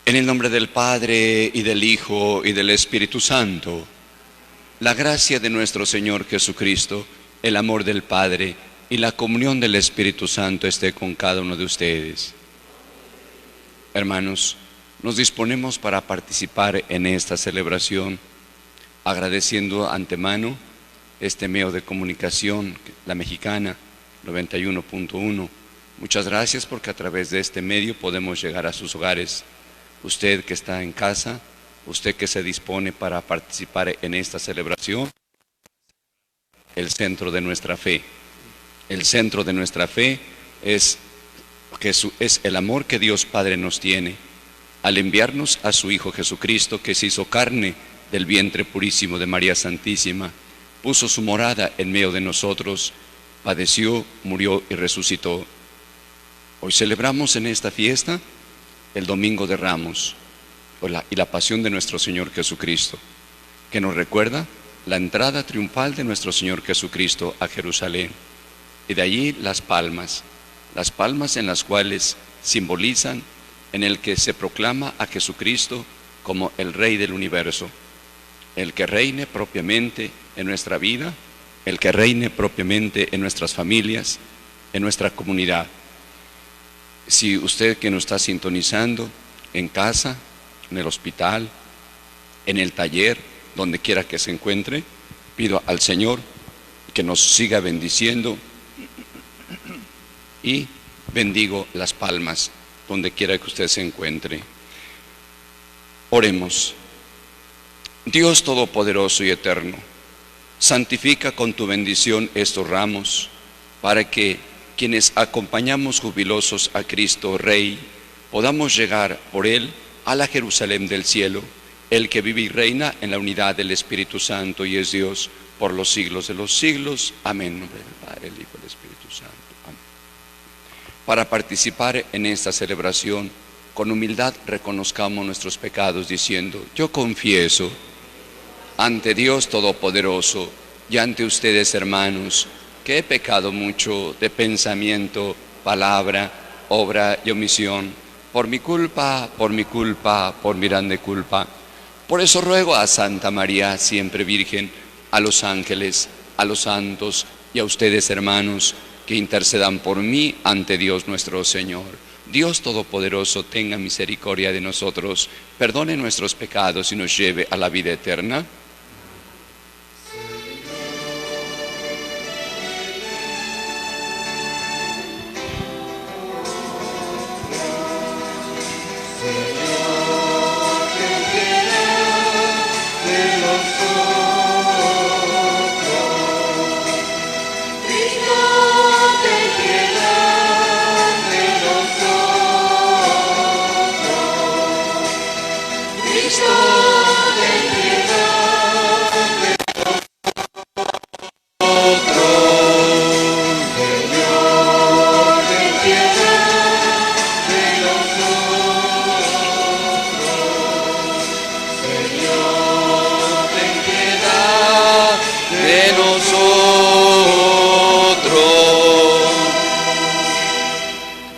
En el nombre del Padre, y del Hijo, y del Espíritu Santo, la gracia de nuestro Señor Jesucristo, el amor del Padre y la comunión del Espíritu Santo esté con cada uno de ustedes. Hermanos, nos disponemos para participar en esta celebración, agradeciendo antemano este medio de comunicación, la Mexicana 91.1. Muchas gracias porque a través de este medio podemos llegar a sus hogares. Usted que está en casa, usted que se dispone para participar en esta celebración, el centro de nuestra fe. El centro de nuestra fe es el amor que Dios Padre nos tiene al enviarnos a su Hijo Jesucristo, que se hizo carne del vientre purísimo de María Santísima, puso su morada en medio de nosotros, padeció, murió y resucitó. Hoy celebramos en esta fiesta el Domingo de Ramos y la pasión de nuestro Señor Jesucristo, que nos recuerda la entrada triunfal de nuestro Señor Jesucristo a Jerusalén, y de allí las palmas en las cuales simbolizan en el que se proclama a Jesucristo como el Rey del universo, el que reine propiamente en nuestra vida, el que reine propiamente en nuestras familias, en nuestra comunidad. Si usted que nos está sintonizando en casa, en el hospital, en el taller, donde quiera que se encuentre, pido al Señor que nos siga bendiciendo y bendigo las palmas donde quiera que usted se encuentre. Oremos. Dios Todopoderoso y Eterno, santifica con tu bendición estos ramos, para que quienes acompañamos jubilosos a Cristo Rey, podamos llegar por Él a la Jerusalén del cielo, el que vive y reina en la unidad del Espíritu Santo y es Dios por los siglos de los siglos. Amén. En nombre del Padre, el Hijo y el Espíritu Santo. Amén. Para participar en esta celebración, con humildad reconozcamos nuestros pecados diciendo: yo confieso ante Dios Todopoderoso y ante ustedes, hermanos, que he pecado mucho de pensamiento, palabra, obra y omisión, por mi culpa, por mi grande culpa. Por eso ruego a Santa María, siempre Virgen, a los ángeles, a los santos y a ustedes, hermanos, que intercedan por mí ante Dios nuestro Señor. Dios Todopoderoso tenga misericordia de nosotros, perdone nuestros pecados y nos lleve a la vida eterna.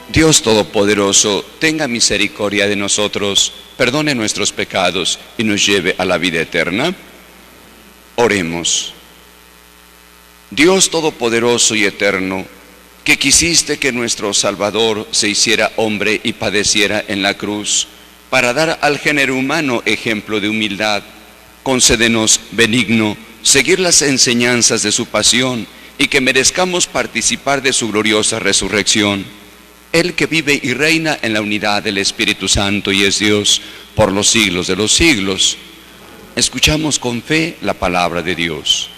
Dios Todopoderoso, tenga misericordia de nosotros, perdone nuestros pecados y nos lleve a la vida eterna. Oremos. Dios Todopoderoso y Eterno, que quisiste que nuestro Salvador se hiciera hombre y padeciera en la cruz, para dar al género humano ejemplo de humildad, concédenos benigno seguir las enseñanzas de su pasión y que merezcamos participar de su gloriosa resurrección. Él que vive y reina en la unidad del Espíritu Santo y es Dios por los siglos de los siglos. Escuchamos con fe la palabra de Dios.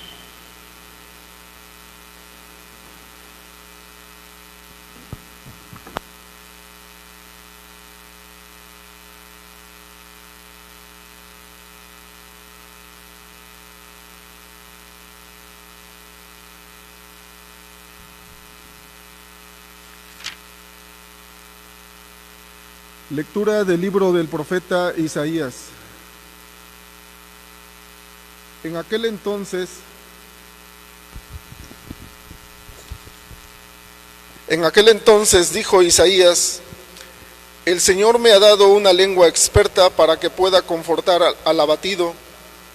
Lectura del libro del profeta Isaías. En aquel entonces dijo Isaías: el Señor me ha dado una lengua experta para que pueda confortar al abatido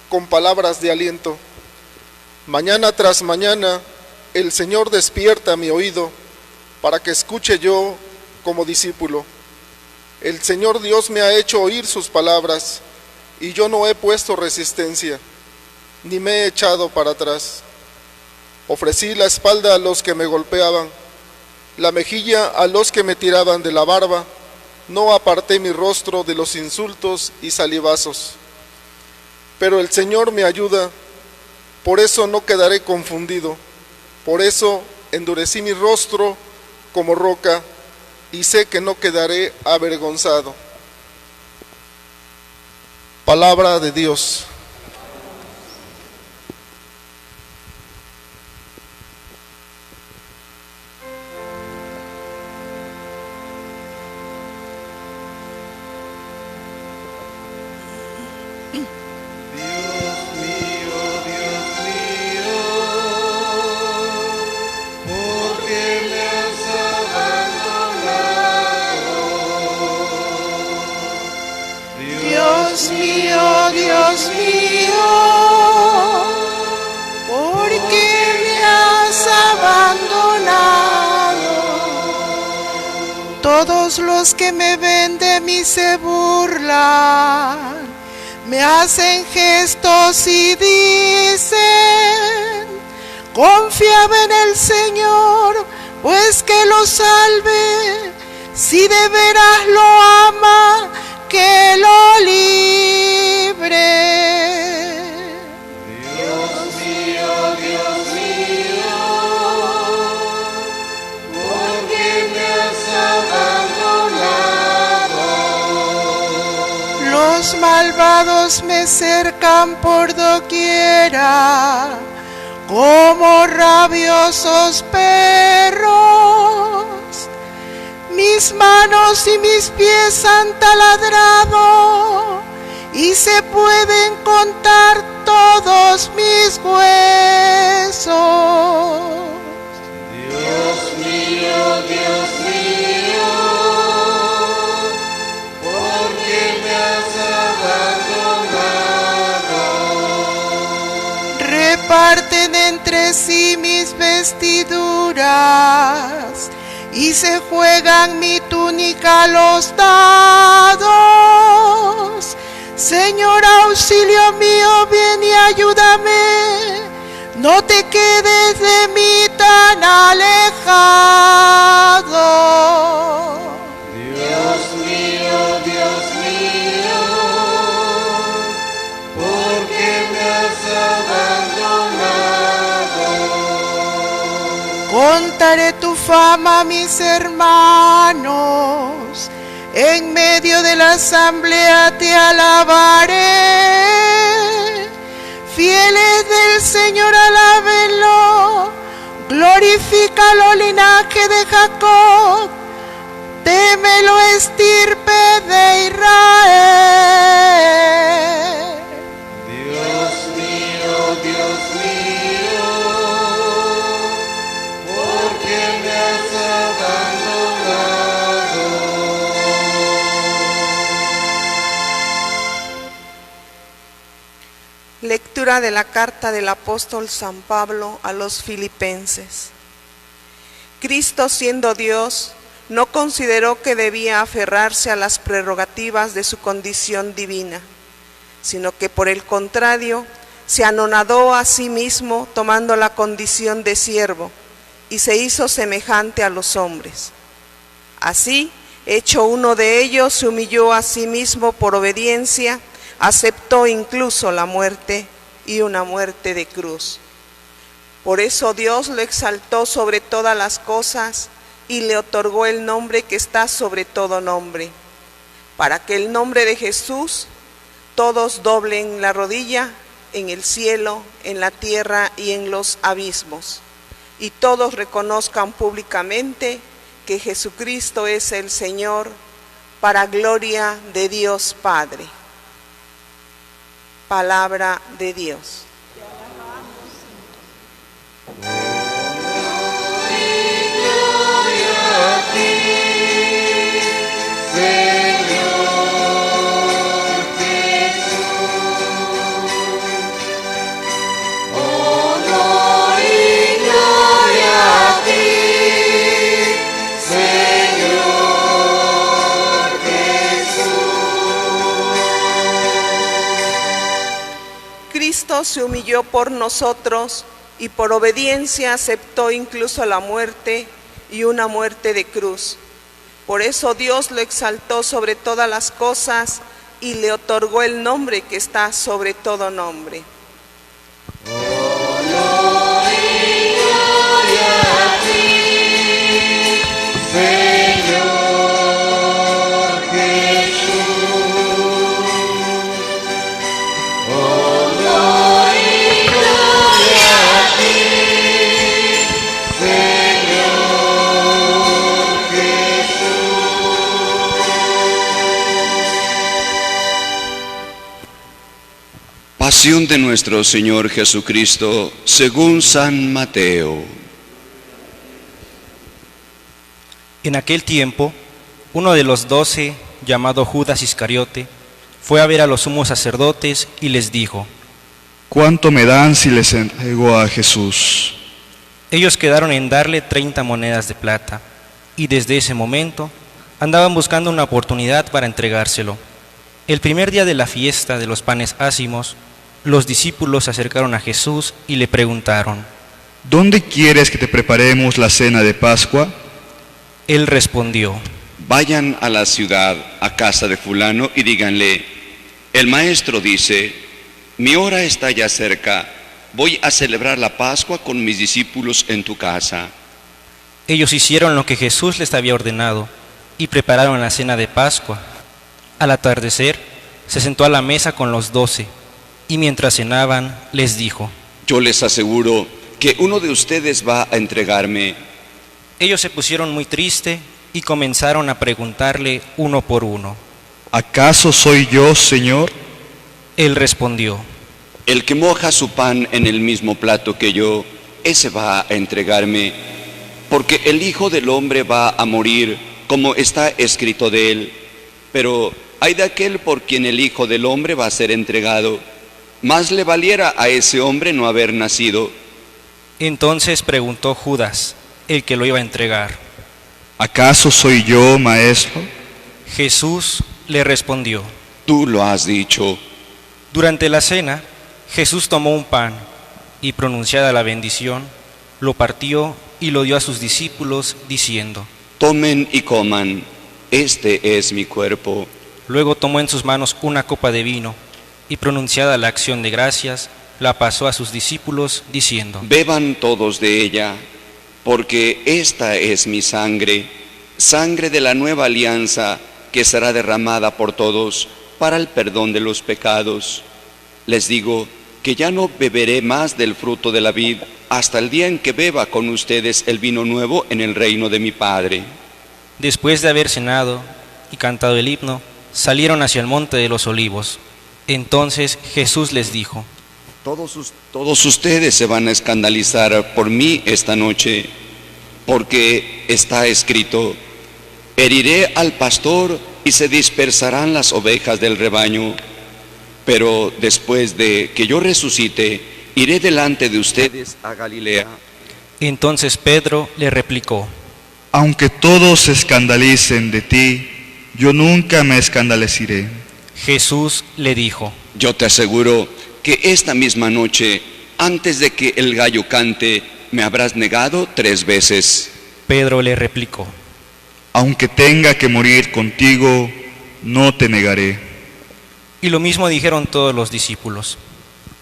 con palabras de aliento. Mañana tras mañana el Señor despierta mi oído para que escuche yo como discípulo. El Señor Dios me ha hecho oír sus palabras, y yo no he puesto resistencia, ni me he echado para atrás. Ofrecí la espalda a los que me golpeaban, la mejilla a los que me tiraban de la barba, no aparté mi rostro de los insultos y salivazos. Pero el Señor me ayuda, por eso no quedaré confundido, por eso endurecí mi rostro como roca, y sé que no quedaré avergonzado. Palabra de Dios. Dios mío, ¿por qué me has abandonado? Todos los que me ven de mí se burlan, me hacen gestos y dicen: confiaba en el Señor, pues que lo salve, si de veras lo ama, que lo libre. Dios mío, ¿por qué me has abandonado? Los malvados me cercan por doquiera, como rabiosos perros. Mis manos y mis pies han taladrado, y se pueden contar todos mis huesos. Dios mío, ¿por qué me has abandonado? Reparten entre sí mis vestiduras, y se juegan mi túnica a los dados. Señor, auxilio mío, ven y ayúdame, no te quedes de mí tan alejado. Dios mío, ¿por qué me has abandonado? Contaré tu fama a mis hermanos, en medio de la asamblea te alabaré. Fieles del Señor, alábenlo, glorifícalo, linaje de Jacob, témelo, estirpe de Israel. Dios mío, ¿por qué me has abandonado? Lectura de la carta del apóstol San Pablo a los Filipenses. Cristo, siendo Dios, no consideró que debía aferrarse a las prerrogativas de su condición divina, sino que por el contrario se anonadó a sí mismo tomando la condición de siervo y se hizo semejante a los hombres. Así, hecho uno de ellos, se humilló a sí mismo por obediencia, aceptó incluso la muerte y una muerte de cruz. Por eso Dios lo exaltó sobre todas las cosas y le otorgó el nombre que está sobre todo nombre, para que el nombre de Jesús todos doblen la rodilla en el cielo, en la tierra y en los abismos, y todos reconozcan públicamente que Jesucristo es el Señor, para gloria de Dios Padre. Palabra de Dios. Cristo se humilló por nosotros y por obediencia aceptó incluso la muerte y una muerte de cruz. Por eso Dios lo exaltó sobre todas las cosas y le otorgó el nombre que está sobre todo nombre. Pasión de nuestro Señor Jesucristo según San Mateo. En aquel tiempo, uno de los 12, llamado Judas Iscariote, fue a ver a los sumos sacerdotes y les dijo: ¿Cuánto me dan si les entrego a Jesús? Ellos quedaron en darle 30 monedas de plata, y desde ese momento andaban buscando una oportunidad para entregárselo. El primer día de la fiesta de los panes ácimos, los discípulos se acercaron a Jesús y le preguntaron: ¿Dónde quieres que te preparemos la cena de Pascua? Él respondió: Vayan a la ciudad, a casa de fulano, y díganle: el maestro dice, mi hora está ya cerca, voy a celebrar la Pascua con mis discípulos en tu casa. Ellos hicieron lo que Jesús les había ordenado y prepararon la cena de Pascua. Al atardecer, se sentó a la mesa con los 12, y mientras cenaban, les dijo: Yo les aseguro que uno de ustedes va a entregarme. Ellos se pusieron muy tristes y comenzaron a preguntarle uno por uno: ¿Acaso soy yo, Señor? Él respondió: El que moja su pan en el mismo plato que yo, ese va a entregarme, porque el Hijo del Hombre va a morir, como está escrito de él. Pero hay de aquel por quien el Hijo del Hombre va a ser entregado. Más le valiera a ese hombre no haber nacido. Entonces preguntó Judas, el que lo iba a entregar: ¿Acaso soy yo, Maestro? Jesús le respondió: Tú lo has dicho. Durante la cena, Jesús tomó un pan y, pronunciada la bendición, lo partió y lo dio a sus discípulos, diciendo: Tomen y coman, este es mi cuerpo. Luego tomó en sus manos una copa de vino y, pronunciada la acción de gracias, la pasó a sus discípulos, diciendo: Beban todos de ella, porque esta es mi sangre, sangre de la nueva alianza, que será derramada por todos para el perdón de los pecados. Les digo que ya no beberé más del fruto de la vid hasta el día en que beba con ustedes el vino nuevo en el reino de mi Padre. Después de haber cenado y cantado el himno, salieron hacia el monte de los olivos. Entonces Jesús les dijo: Todos ustedes se van a escandalizar por mí esta noche, porque está escrito: heriré al pastor y se dispersarán las ovejas del rebaño. Pero después de que yo resucite, iré delante de ustedes a Galilea. Entonces Pedro le replicó: Aunque todos se escandalicen de ti, yo nunca me escandaleceré. Jesús le dijo: Yo te aseguro que esta misma noche, antes de que el gallo cante, me habrás negado 3 veces. Pedro le replicó: Aunque tenga que morir contigo, no te negaré. Y lo mismo dijeron todos los discípulos.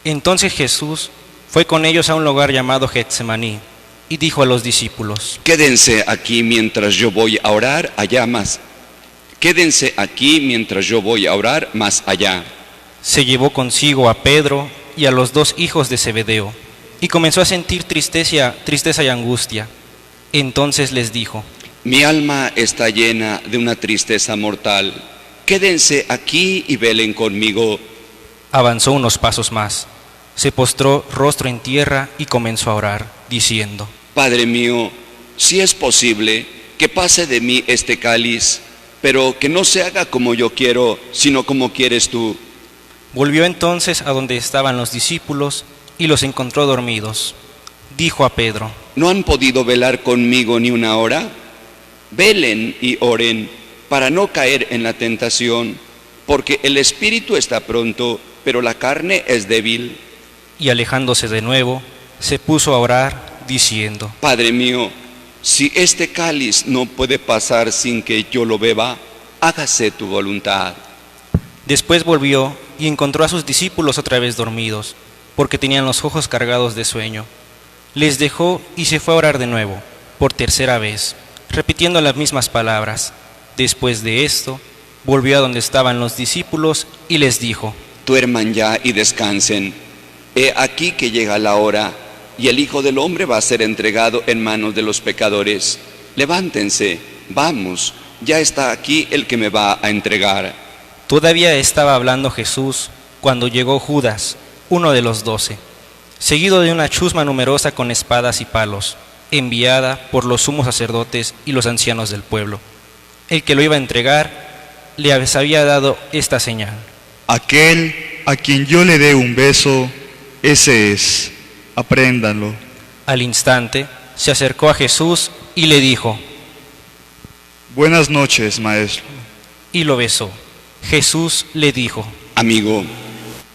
Entonces Jesús fue con ellos a un lugar llamado Getsemaní y dijo a los discípulos: Quédense aquí mientras yo voy a orar allá más. Quédense aquí mientras yo voy a orar más allá. Se llevó consigo a Pedro y a los 2 hijos de Zebedeo, y comenzó a sentir tristeza y angustia. Entonces les dijo: Mi alma está llena de una tristeza mortal. Quédense aquí y velen conmigo. Avanzó unos pasos más, se postró rostro en tierra y comenzó a orar, diciendo: Padre mío, si es posible, que pase de mí este cáliz, pero que no se haga como yo quiero, sino como quieres tú. Volvió entonces a donde estaban los discípulos y los encontró dormidos. Dijo a Pedro: ¿No han podido velar conmigo ni una hora? Velen y oren para no caer en la tentación, porque el espíritu está pronto, pero la carne es débil. Y alejándose de nuevo, se puso a orar, diciendo: Padre mío, si este cáliz no puede pasar sin que yo lo beba, hágase tu voluntad. Después volvió y encontró a sus discípulos otra vez dormidos, porque tenían los ojos cargados de sueño. Les dejó y se fue a orar de nuevo, por 3ª vez, repitiendo las mismas palabras. Después de esto, volvió a donde estaban los discípulos y les dijo: Duerman ya y descansen. He aquí que llega la hora, y el Hijo del Hombre va a ser entregado en manos de los pecadores. Levántense, vamos, ya está aquí el que me va a entregar. Todavía estaba hablando Jesús cuando llegó Judas, uno de los 12, seguido de una chusma numerosa con espadas y palos, enviada por los sumos sacerdotes y los ancianos del pueblo. El que lo iba a entregar le había dado esta señal: Aquel a quien yo le dé un beso, ese es. Apréndanlo. Al instante se acercó a Jesús y le dijo: Buenas noches, maestro. Y lo besó. Jesús le dijo: Amigo,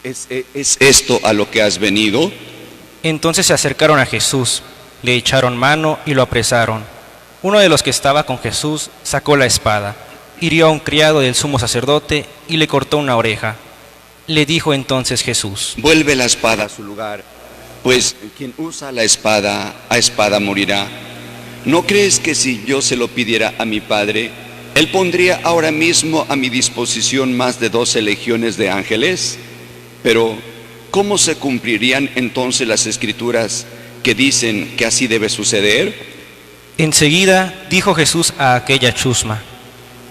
¿es esto a lo que has venido? Entonces se acercaron a Jesús, le echaron mano y lo apresaron. Uno de los que estaba con Jesús sacó la espada, hirió a un criado del sumo sacerdote y le cortó una oreja. Le dijo entonces Jesús: Vuelve la espada a su lugar, pues quien usa la espada, a espada morirá. ¿No crees que si yo se lo pidiera a mi Padre, Él pondría ahora mismo a mi disposición más de 12 legiones de ángeles? Pero, ¿cómo se cumplirían entonces las Escrituras que dicen que así debe suceder? Enseguida dijo Jesús a aquella chusma: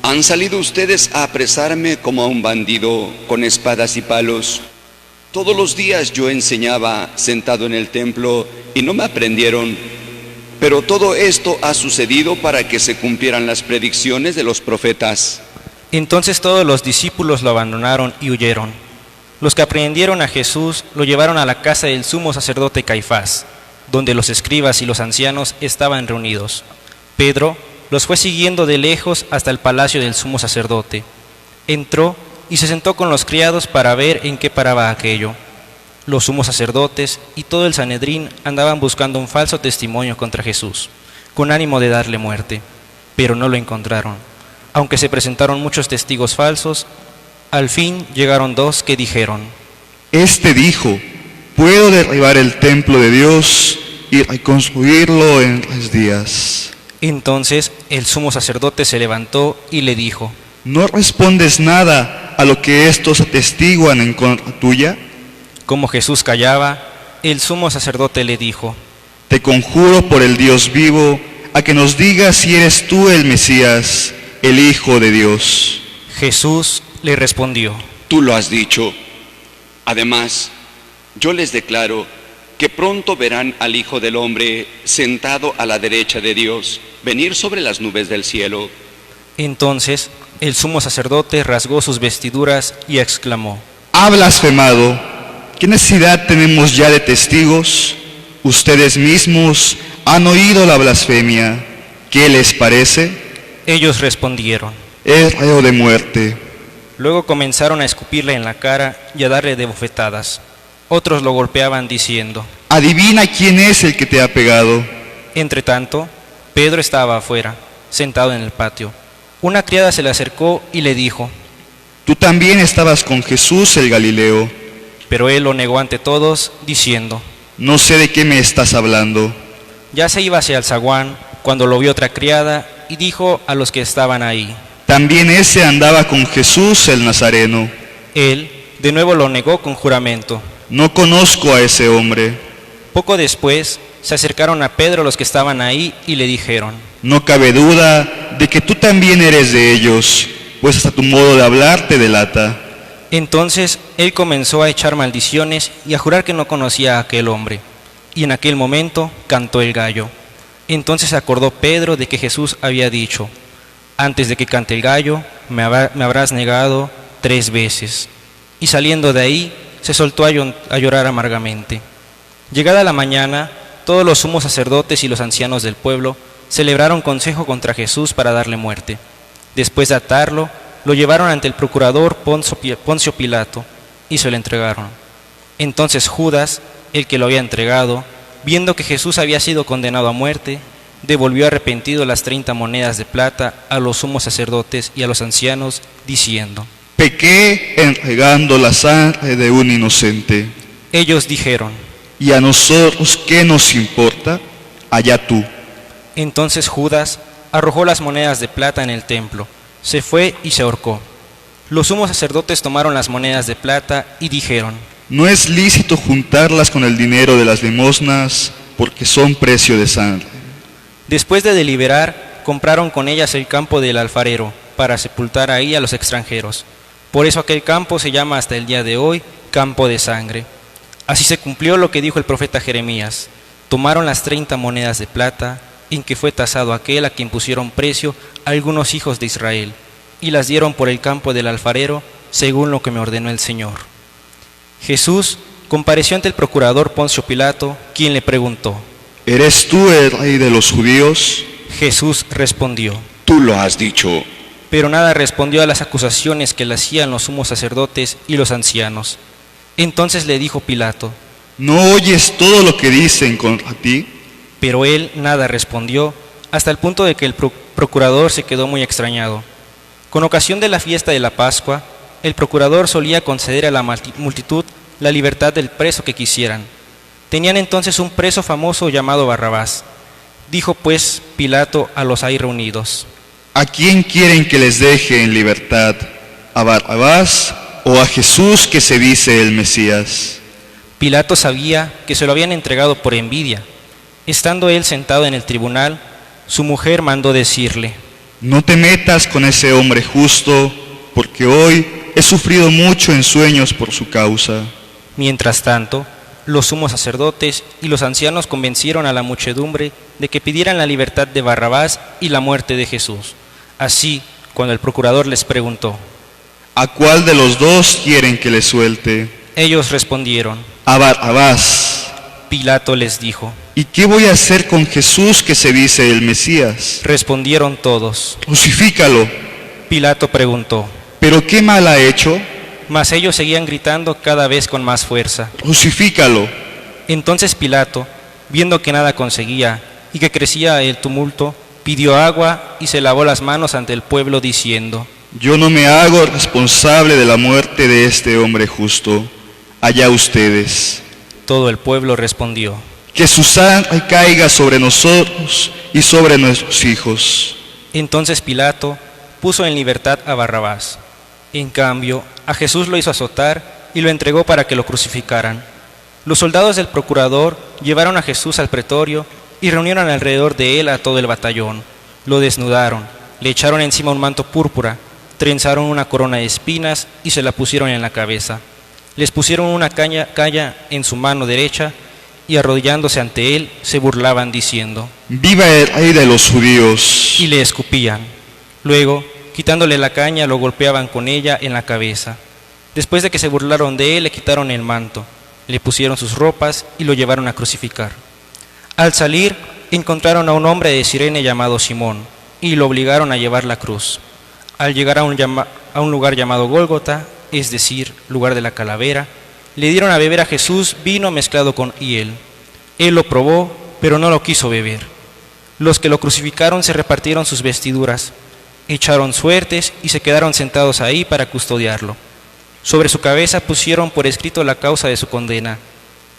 ¿Han salido ustedes a apresarme como a un bandido con espadas y palos? Todos los días yo enseñaba sentado en el templo y no me aprendieron. Pero todo esto ha sucedido para que se cumplieran las predicciones de los profetas. Entonces todos los discípulos lo abandonaron y huyeron. Los que aprehendieron a Jesús lo llevaron a la casa del sumo sacerdote Caifás, donde los escribas y los ancianos estaban reunidos. Pedro los fue siguiendo de lejos hasta el palacio del sumo sacerdote. Entró y se sentó con los criados para ver en qué paraba aquello. Los sumos sacerdotes y todo el Sanedrín andaban buscando un falso testimonio contra Jesús, con ánimo de darle muerte, pero no lo encontraron. Aunque se presentaron muchos testigos falsos, al fin llegaron 2 que dijeron: Este dijo: Puedo derribar el templo de Dios y reconstruirlo en 3 días. Entonces el sumo sacerdote se levantó y le dijo: ¿No respondes nada a lo que estos atestiguan en contra tuya? Como Jesús callaba, el sumo sacerdote le dijo: Te conjuro por el Dios vivo a que nos digas si eres tú el Mesías, el Hijo de Dios. Jesús le respondió: Tú lo has dicho. Además, yo les declaro que pronto verán al Hijo del Hombre sentado a la derecha de Dios, venir sobre las nubes del cielo. Entonces el sumo sacerdote rasgó sus vestiduras y exclamó: Ha blasfemado. ¿Qué necesidad tenemos ya de testigos? Ustedes mismos han oído la blasfemia. ¿Qué les parece? Ellos respondieron: Es reo de muerte. Luego comenzaron a escupirle en la cara y a darle de bofetadas. Otros lo golpeaban diciendo: adivina quién es el que te ha pegado. Entretanto, Pedro estaba afuera, sentado en el patio. Una criada se le acercó y le dijo: Tú también estabas con Jesús el Galileo. Pero él lo negó ante todos, diciendo: No sé de qué me estás hablando. Ya se iba hacia el zaguán cuando lo vio otra criada y dijo a los que estaban ahí: También ese andaba con Jesús el Nazareno. Él de nuevo lo negó con juramento. No conozco a ese hombre. Poco después se acercaron a Pedro los que estaban ahí y le dijeron: No cabe duda de que tú también eres de ellos, pues hasta tu modo de hablar te delata. Entonces él comenzó a echar maldiciones y a jurar que no conocía a aquel hombre. Y en aquel momento cantó el gallo. Entonces acordó Pedro de que Jesús había dicho: antes de que cante el gallo, me habrás negado 3 veces. Y saliendo de ahí, se soltó a llorar amargamente. Llegada la mañana, todos los sumos sacerdotes y los ancianos del pueblo celebraron consejo contra Jesús para darle muerte. Después de atarlo, lo llevaron ante el procurador Poncio Pilato y se lo entregaron. Entonces Judas, el que lo había entregado, viendo que Jesús había sido condenado a muerte, devolvió arrepentido las 30 monedas de plata a los sumos sacerdotes y a los ancianos, diciendo: Pequé entregando la sangre de un inocente. Ellos dijeron: ¿Y a nosotros qué nos importa? Allá tú. Entonces Judas arrojó las monedas de plata en el templo, se fue y se ahorcó. Los sumos sacerdotes tomaron las monedas de plata y dijeron: No es lícito juntarlas con el dinero de las limosnas, porque son precio de sangre. Después de deliberar, compraron con ellas el campo del alfarero, para sepultar ahí a los extranjeros. Por eso aquel campo se llama hasta el día de hoy Campo de Sangre. Así se cumplió lo que dijo el profeta Jeremías: tomaron las 30 monedas de plata, en que fue tasado aquel a quien pusieron precio algunos hijos de Israel, y las dieron por el campo del alfarero, según lo que me ordenó el Señor. Jesús compareció ante el procurador Poncio Pilato, quien le preguntó: ¿Eres tú el rey de los judíos? Jesús respondió: Tú lo has dicho. Pero nada respondió a las acusaciones que le hacían los sumos sacerdotes y los ancianos. Entonces le dijo Pilato: ¿No oyes todo lo que dicen contra ti? Pero él nada respondió, hasta el punto de que el procurador se quedó muy extrañado. Con ocasión de la fiesta de la Pascua, el procurador solía conceder a la multitud la libertad del preso que quisieran. Tenían entonces un preso famoso llamado Barrabás. Dijo pues Pilato a los ahí reunidos: ¿A quién quieren que les deje en libertad? ¿A Barrabás o a Jesús, que se dice el Mesías? Pilato sabía que se lo habían entregado por envidia. Estando él sentado en el tribunal, su mujer mandó decirle: No te metas con ese hombre justo, porque hoy he sufrido mucho en sueños por su causa. Mientras tanto, los sumos sacerdotes y los ancianos convencieron a la muchedumbre de que pidieran la libertad de Barrabás y la muerte de Jesús. Así, cuando el procurador les preguntó: ¿A cuál de los dos quieren que le suelte? Ellos respondieron: A Barrabás. Pilato les dijo: ¿Y qué voy a hacer con Jesús, que se dice el Mesías? Respondieron todos. Crucifícalo. Pilato preguntó: ¿Pero qué mal ha hecho? Mas ellos seguían gritando cada vez con más fuerza. Crucifícalo. Entonces Pilato, viendo que nada conseguía y que crecía el tumulto, pidió agua y se lavó las manos ante el pueblo diciendo: Yo no me hago responsable de la muerte de este hombre justo. Allá ustedes. Todo el pueblo respondió: Que su sangre caiga sobre nosotros y sobre nuestros hijos. Entonces Pilato puso en libertad a Barrabás. En cambio, a Jesús lo hizo azotar y lo entregó para que lo crucificaran. Los soldados del procurador llevaron a Jesús al pretorio y reunieron alrededor de él a todo el batallón. Lo desnudaron, le echaron encima un manto púrpura, trenzaron una corona de espinas y se la pusieron en la cabeza. Les pusieron una calla en su mano derecha y arrodillándose ante él se burlaban diciendo: ¡Viva el rey de los judíos! Y le escupían. Luego, quitándole la caña, lo golpeaban con ella en la cabeza. Después de que se burlaron de él, le quitaron el manto, le pusieron sus ropas y lo llevaron a crucificar. Al salir, encontraron a un hombre de Cirene llamado Simón y lo obligaron a llevar la cruz. Al llegar a un lugar llamado Gólgota, es decir, lugar de la calavera, le dieron a beber a Jesús vino mezclado con hiel. Él lo probó, pero no lo quiso beber. Los que lo crucificaron se repartieron sus vestiduras, echaron suertes y se quedaron sentados ahí para custodiarlo. Sobre su cabeza pusieron por escrito la causa de su condena: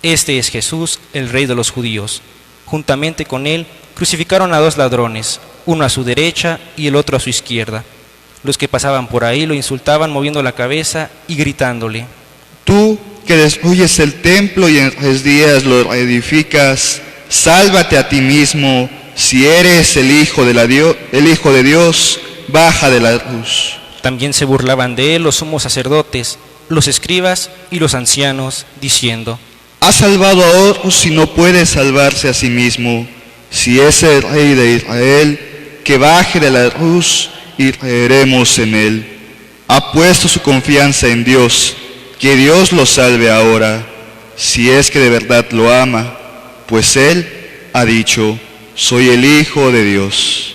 Este es Jesús, el Rey de los judíos. Juntamente con él crucificaron a 2 ladrones, uno a su derecha y el otro a su izquierda. Los que pasaban por ahí lo insultaban moviendo la cabeza y gritándole: Tú que destruyes el templo y en 3 días lo edificas, sálvate a ti mismo. Si eres el Hijo de Dios, baja de la cruz. También se burlaban de él los sumos sacerdotes, los escribas y los ancianos, diciendo: Ha salvado a otros y no puede salvarse a sí mismo. Si es el Rey de Israel, que baje de la cruz y creeremos en él. Ha puesto su confianza en Dios, que Dios lo salve ahora, si es que de verdad lo ama, pues él ha dicho: Soy el Hijo de Dios.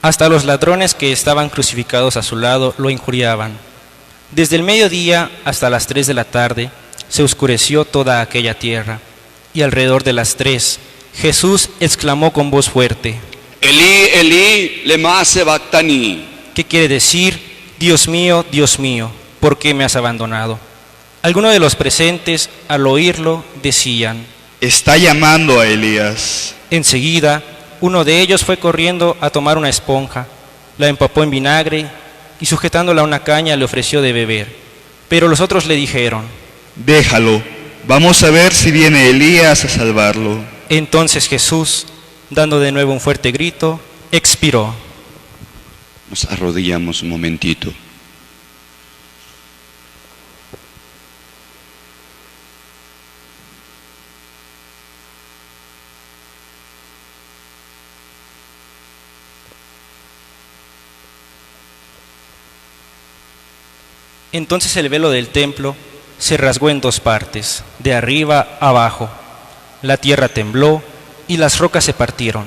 Hasta los ladrones que estaban crucificados a su lado lo injuriaban. Desde el mediodía hasta las 3 de la tarde se oscureció toda aquella tierra, y alrededor de las 3 Jesús exclamó con voz fuerte: Elí, Elí, lema sabactani. ¿Qué quiere decir? Dios mío, ¿por qué me has abandonado? Algunos de los presentes, al oírlo, decían: Está llamando a Elías. Enseguida, uno de ellos fue corriendo a tomar una esponja, la empapó en vinagre y sujetándola a una caña le ofreció de beber. Pero los otros le dijeron: Déjalo, vamos a ver si viene Elías a salvarlo. Entonces Jesús, dando de nuevo un fuerte grito, expiró. Nos arrodillamos un momentito. Entonces el velo del templo se rasgó en 2 partes, de arriba a abajo. La tierra tembló y las rocas se partieron.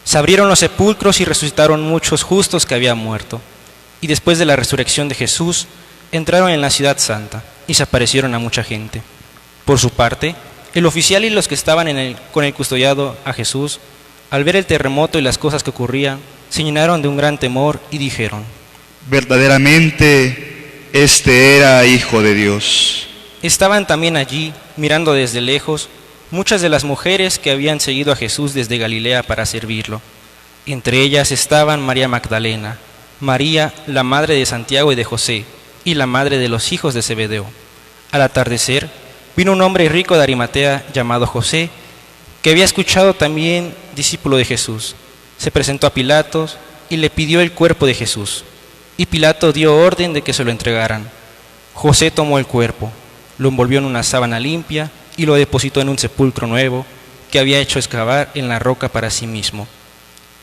Se abrieron los sepulcros y resucitaron muchos justos que habían muerto. Y después de la resurrección de Jesús, entraron en la ciudad santa y se aparecieron a mucha gente. Por su parte, el oficial y los que estaban con el custodiado a Jesús, al ver el terremoto y las cosas que ocurrían, se llenaron de un gran temor y dijeron: Verdaderamente, este era Hijo de Dios. Estaban también allí, mirando desde lejos, muchas de las mujeres que habían seguido a Jesús desde Galilea para servirlo. Entre ellas estaban María Magdalena, María, la madre de Santiago y de José, y la madre de los hijos de Zebedeo. Al atardecer, vino un hombre rico de Arimatea llamado José, que había escuchado también discípulo de Jesús. Se presentó a Pilato y le pidió el cuerpo de Jesús. Y Pilato dio orden de que se lo entregaran. José tomó el cuerpo, lo envolvió en una sábana limpia y lo depositó en un sepulcro nuevo que había hecho excavar en la roca para sí mismo.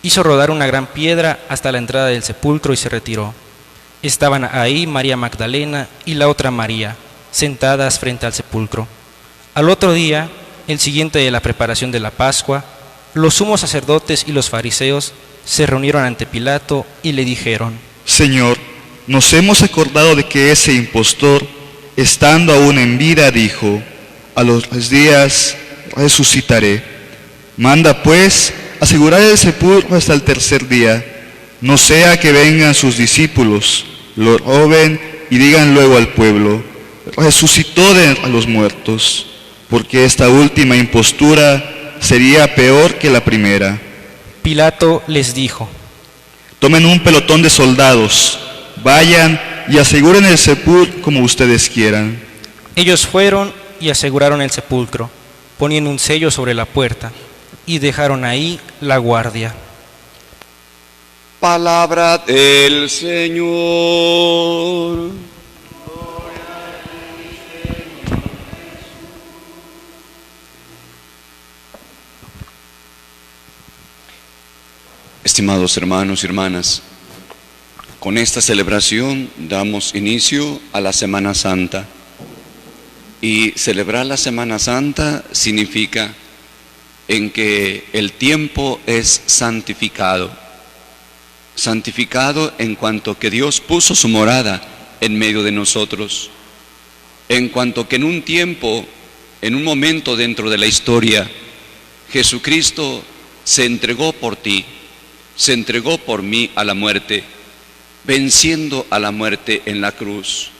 Hizo rodar una gran piedra hasta la entrada del sepulcro y se retiró. Estaban ahí María Magdalena y la otra María, sentadas frente al sepulcro. Al otro día, el siguiente de la preparación de la Pascua, los sumos sacerdotes y los fariseos se reunieron ante Pilato y le dijeron: Señor, nos hemos acordado de que ese impostor, estando aún en vida, dijo: a los 3 días resucitaré. Manda pues asegurar el sepulcro hasta el 3er día, no sea que vengan sus discípulos, lo roben y digan luego al pueblo: resucitó de entre los muertos, porque esta última impostura sería peor que la primera. Pilato les dijo: Tomen un pelotón de soldados, vayan y aseguren el sepulcro como ustedes quieran. Ellos fueron y aseguraron el sepulcro, poniendo un sello sobre la puerta, y dejaron ahí la guardia. Palabra del Señor. Estimados hermanos y hermanas, con esta celebración damos inicio a la Semana Santa. Y celebrar la Semana Santa significa en que el tiempo es santificado. Santificado en cuanto que Dios puso su morada en medio de nosotros. en cuanto que en un tiempo, en un momento dentro de la historia, Jesucristo se entregó por ti, se entregó por mí a la muerte, venciendo a la muerte en la cruz.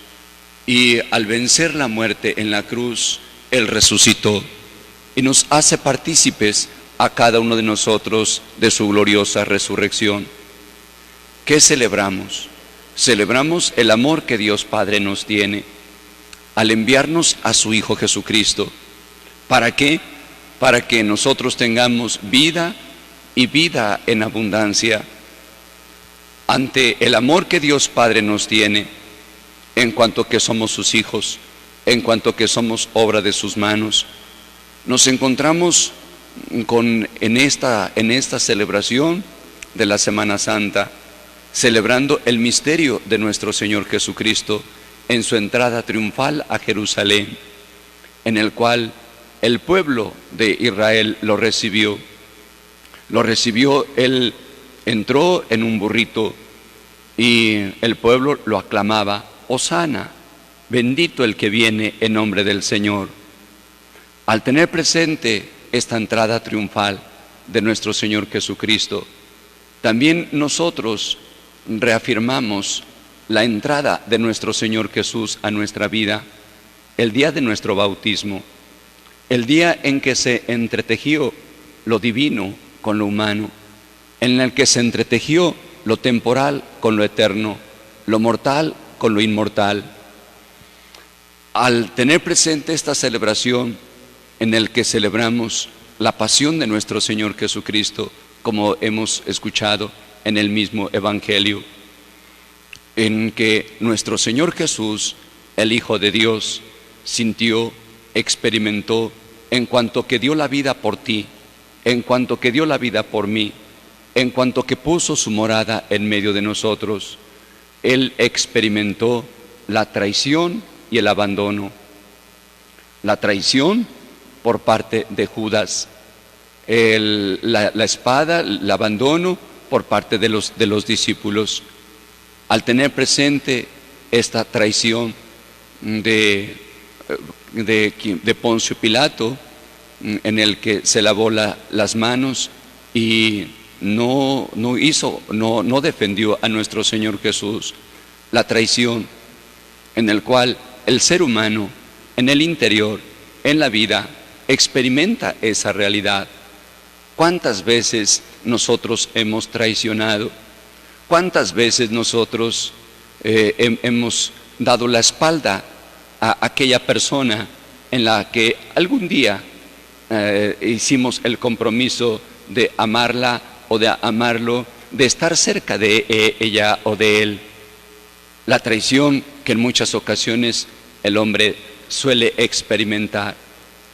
Y al vencer la muerte en la cruz, Él resucitó y nos hace partícipes a cada uno de nosotros de su gloriosa resurrección. ¿Qué celebramos? Celebramos el amor que Dios Padre nos tiene al enviarnos a su Hijo Jesucristo. ¿Para qué? Para que nosotros tengamos vida y vida en abundancia. Ante el amor que Dios Padre nos tiene, en cuanto que somos sus hijos, en cuanto que somos obra de sus manos, nos encontramos en esta celebración de la Semana Santa, celebrando el misterio de nuestro Señor Jesucristo en su entrada triunfal a Jerusalén, en el cual el pueblo de Israel lo recibió. Él entró en un burrito y el pueblo lo aclamaba: Hosana, bendito el que viene en nombre del Señor. Al tener presente esta entrada triunfal de nuestro Señor Jesucristo, también nosotros reafirmamos la entrada de nuestro Señor Jesús a nuestra vida el día de nuestro bautismo, el día en que se entretejió lo divino con lo humano, en el que se entretejió lo temporal con lo eterno, lo mortal con lo inmortal. Al tener presente esta celebración en el que celebramos la pasión de nuestro Señor Jesucristo, como hemos escuchado en el mismo Evangelio, en que nuestro Señor Jesús, el Hijo de Dios, sintió, experimentó, en cuanto que dio la vida por ti, en cuanto que dio la vida por mí, en cuanto que puso su morada en medio de nosotros. Él experimentó la traición y el abandono. La traición por parte de Judas, la espada, el abandono por parte de los discípulos. Al tener presente esta traición de Poncio Pilato, en el que se lavó las manos y no defendió a nuestro Señor Jesús. La traición en el cual el ser humano en el interior, en la vida, experimenta esa realidad. ¿Cuántas veces nosotros hemos traicionado? ¿Cuántas veces nosotros hemos dado la espalda a aquella persona en la que algún día hicimos el compromiso de amarla o de amarlo, de estar cerca de ella o de él? La traición que en muchas ocasiones el hombre suele experimentar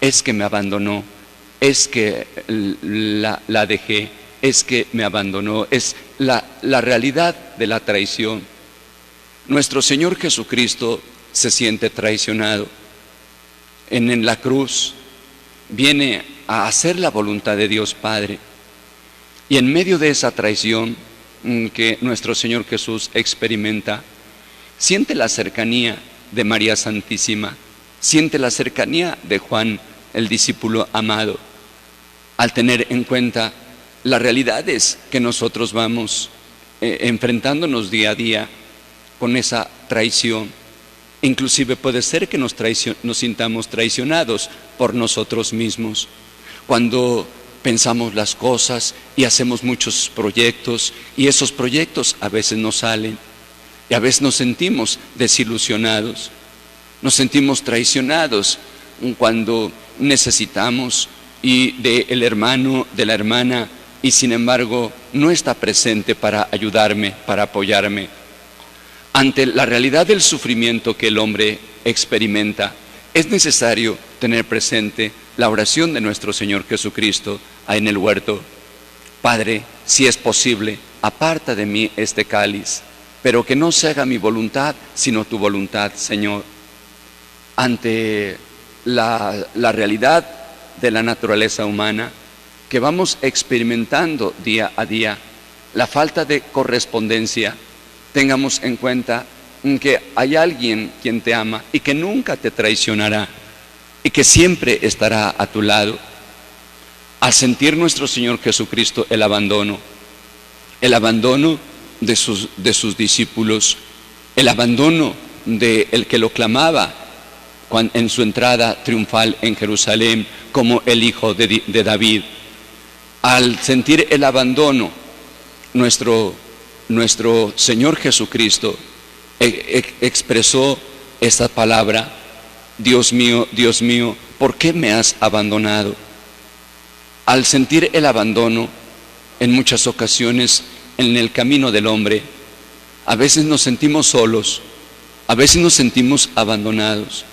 es que me abandonó, es que la dejé, es que me abandonó, es la realidad de la traición. Nuestro Señor Jesucristo se siente traicionado. En la cruz viene a hacer la voluntad de Dios Padre. Y en medio de esa traición que nuestro Señor Jesús experimenta, siente la cercanía de María Santísima, siente la cercanía de Juan, el discípulo amado, al tener en cuenta las realidades que nosotros vamos enfrentándonos día a día con esa traición. Inclusive puede ser que nos sintamos traicionados por nosotros mismos, cuando pensamos las cosas y hacemos muchos proyectos y esos proyectos a veces no salen y a veces nos sentimos desilusionados, nos sentimos traicionados cuando necesitamos y del hermano, de la hermana, y sin embargo no está presente para ayudarme, para apoyarme. Ante la realidad del sufrimiento que el hombre experimenta, es necesario tener presente la oración de nuestro Señor Jesucristo en el huerto. Padre, si es posible, aparta de mí este cáliz, pero que no se haga mi voluntad, sino tu voluntad, Señor. Ante la realidad de la naturaleza humana que vamos experimentando día a día, la falta de correspondencia, tengamos en cuenta que hay alguien quien te ama y que nunca te traicionará y que siempre estará a tu lado. Al sentir nuestro Señor Jesucristo el abandono de sus discípulos, el abandono de el que lo clamaba en su entrada triunfal en Jerusalén como el hijo de David. Al sentir el abandono, nuestro Señor Jesucristo expresó esta palabra: Dios mío, ¿por qué me has abandonado? Al sentir el abandono, en muchas ocasiones en el camino del hombre, a veces nos sentimos solos, a veces nos sentimos abandonados.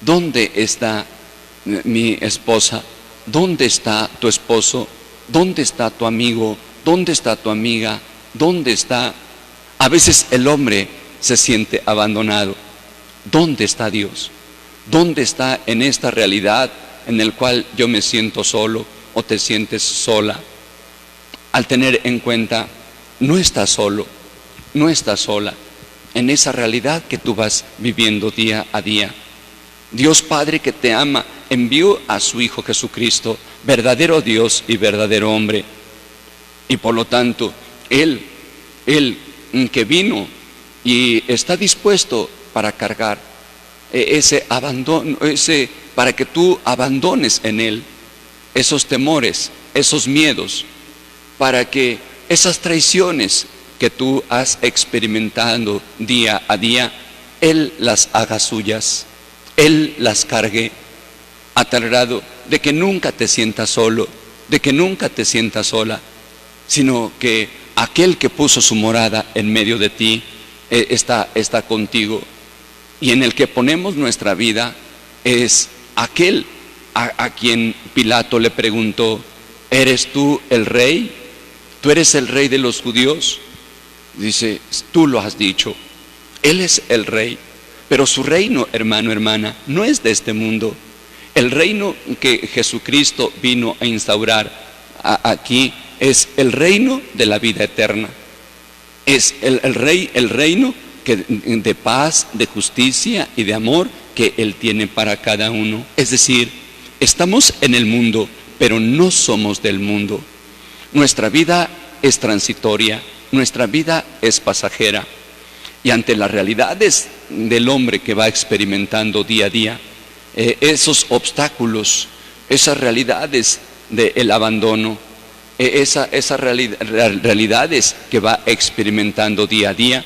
¿Dónde está mi esposa? ¿Dónde está tu esposo? ¿Dónde está tu amigo? ¿Dónde está tu amiga? ¿Dónde está? A veces el hombre se siente abandonado. ¿Dónde está Dios? ¿Dónde está en esta realidad en el cual yo me siento solo o te sientes sola? Al tener en cuenta, no estás solo, no estás sola en esa realidad que tú vas viviendo día a día. Dios Padre, que te ama, envió a su Hijo Jesucristo, verdadero Dios y verdadero hombre. Y por lo tanto, Él que vino y está dispuesto para cargar ese abandono, para que tú abandones en Él esos temores, esos miedos, para que esas traiciones que tú has experimentado día a día, Él las haga suyas, Él las cargue, a tal grado de que nunca te sientas solo, de que nunca te sientas sola, sino que aquel que puso su morada en medio de ti está contigo, y en el que ponemos nuestra vida es aquel a quien Pilato le preguntó: ¿eres tú el rey? ¿Tú eres el rey de los judíos? Dice: tú lo has dicho, Él es el rey, pero su reino, hermano, hermana, no es de este mundo. El reino que Jesucristo vino a instaurar aquí es el reino de la vida eterna. Es el reino de paz, de justicia y de amor que Él tiene para cada uno. Es decir, estamos en el mundo, pero no somos del mundo. Nuestra vida es transitoria, nuestra vida es pasajera, y ante las realidades del hombre que va experimentando día a día, esos obstáculos, esas realidades del abandono, esas realidades que va experimentando día a día,